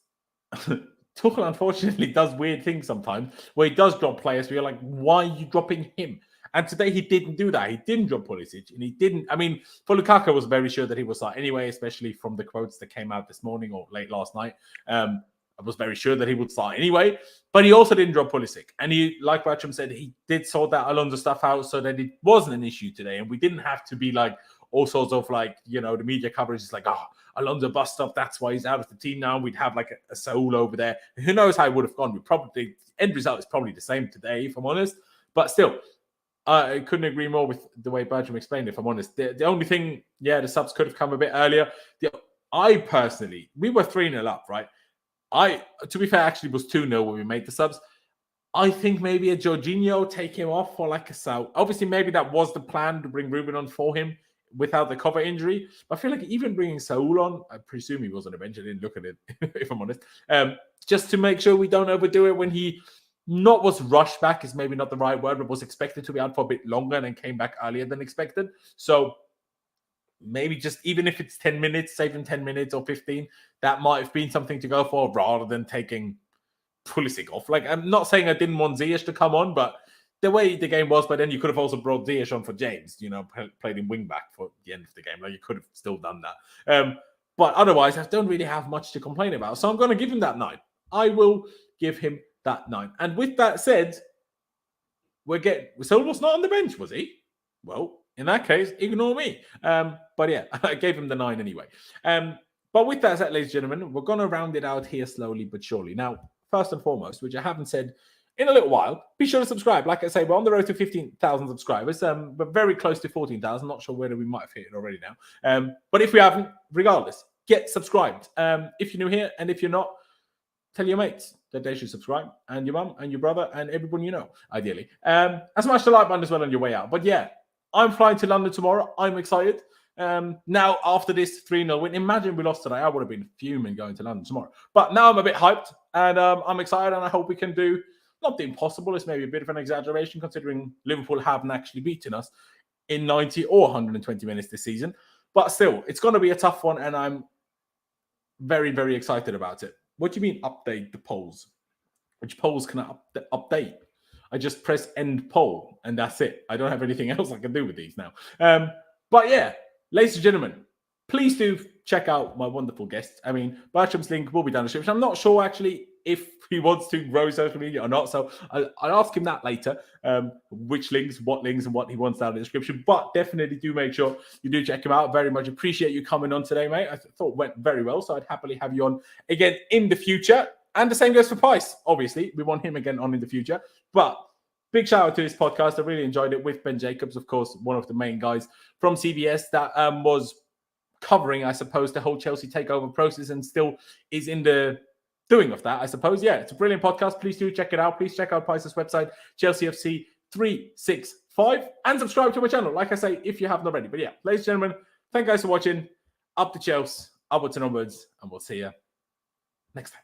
Tuchel unfortunately does weird things sometimes where he does drop players, we're like, why are you dropping him? And today he didn't do that. He didn't drop Pulisic, and he didn't. I mean, for Lukaku, I was very sure that he would start anyway, especially from the quotes that came out this morning or late last night. I was very sure that he would start anyway, but he also didn't drop Pulisic. And he, like Ratcham said, he did sort that Alonso stuff out so that it wasn't an issue today. And we didn't have to be like all sorts of like, the media coverage is like, oh, Alonso bust up, that's why he's out of the team now. We'd have like a Saul over there. Who knows how it would have gone? The end result is probably the same today, if I'm honest. But still, I couldn't agree more with the way Bertram explained it, if I'm honest. The only thing, the subs could have come a bit earlier. I personally, we were 3-0 up, right? To be fair, actually was 2-0 when we made the subs. I think maybe a Jorginho, take him off for like a Saul. Obviously, maybe that was the plan to bring Ruben on for him without the cover injury. But I feel like even bringing Saul on, I presume he was on the bench. I didn't look at it, if I'm honest. Just to make sure we don't overdo it when he was rushed back is maybe not the right word, but was expected to be out for a bit longer and then came back earlier than expected. So maybe just even if it's 10 minutes, save him 10 minutes or 15, that might have been something to go for rather than taking Pulisic off. Like, I'm not saying I didn't want Ziyech to come on, but the way the game was, but then you could have also brought Ziyech on for James, played in wing back for the end of the game. Like, you could have still done that. But otherwise, I don't really have much to complain about. So I'm going to give him that 9. I will give him that 9. And with that said, Saul was not on the bench, was he? Well, in that case, ignore me. But yeah, I gave him the 9 anyway. But with that said, ladies and gentlemen, we're going to round it out here slowly but surely. Now, first and foremost, which I haven't said in a little while, be sure to subscribe. Like I say, we're on the road to 15,000 subscribers. We're very close to 14,000. Not sure whether we might have hit it already now. But if we haven't, regardless, get subscribed. If you're new here and if you're not, tell your mates that they should subscribe, and your mum and your brother and everyone you know, ideally. And smash the like button as well on your way out. But yeah, I'm flying to London tomorrow. I'm excited. Now, after this 3-0 win, imagine we lost today. I would have been fuming going to London tomorrow. But now I'm a bit hyped, and I'm excited, and I hope we can do, not the impossible, it's maybe a bit of an exaggeration considering Liverpool haven't actually beaten us in 90 or 120 minutes this season. But still, it's going to be a tough one, and I'm very, very excited about it. What do you mean update the polls? Which polls can I update? I just press end poll, and that's it. I don't have anything else I can do with these now. But yeah, ladies and gentlemen, please do check out my wonderful guests. I mean, Bertram's link will be down in the description. I'm not sure actually if he wants to grow social media or not, so I'll ask him that later. Which links, and what he wants down in the description. But definitely do make sure you do check him out. Very much appreciate you coming on today, mate. I thought it went very well, so I'd happily have you on again in the future. And the same goes for Pice. Obviously, we want him again on in the future. But big shout out to this podcast. I really enjoyed it with Ben Jacobs, of course, one of the main guys from CBS that was covering, I suppose, the whole Chelsea takeover process and still is in the doing of that, I suppose. Yeah, it's a brilliant podcast. Please do check it out. Please check out Pice's website, Chelsea FC 365, and subscribe to my channel, like I say, if you haven't already. But yeah, ladies and gentlemen, thank you guys for watching. Up the Chelsea, upwards and onwards, and we'll see you next time.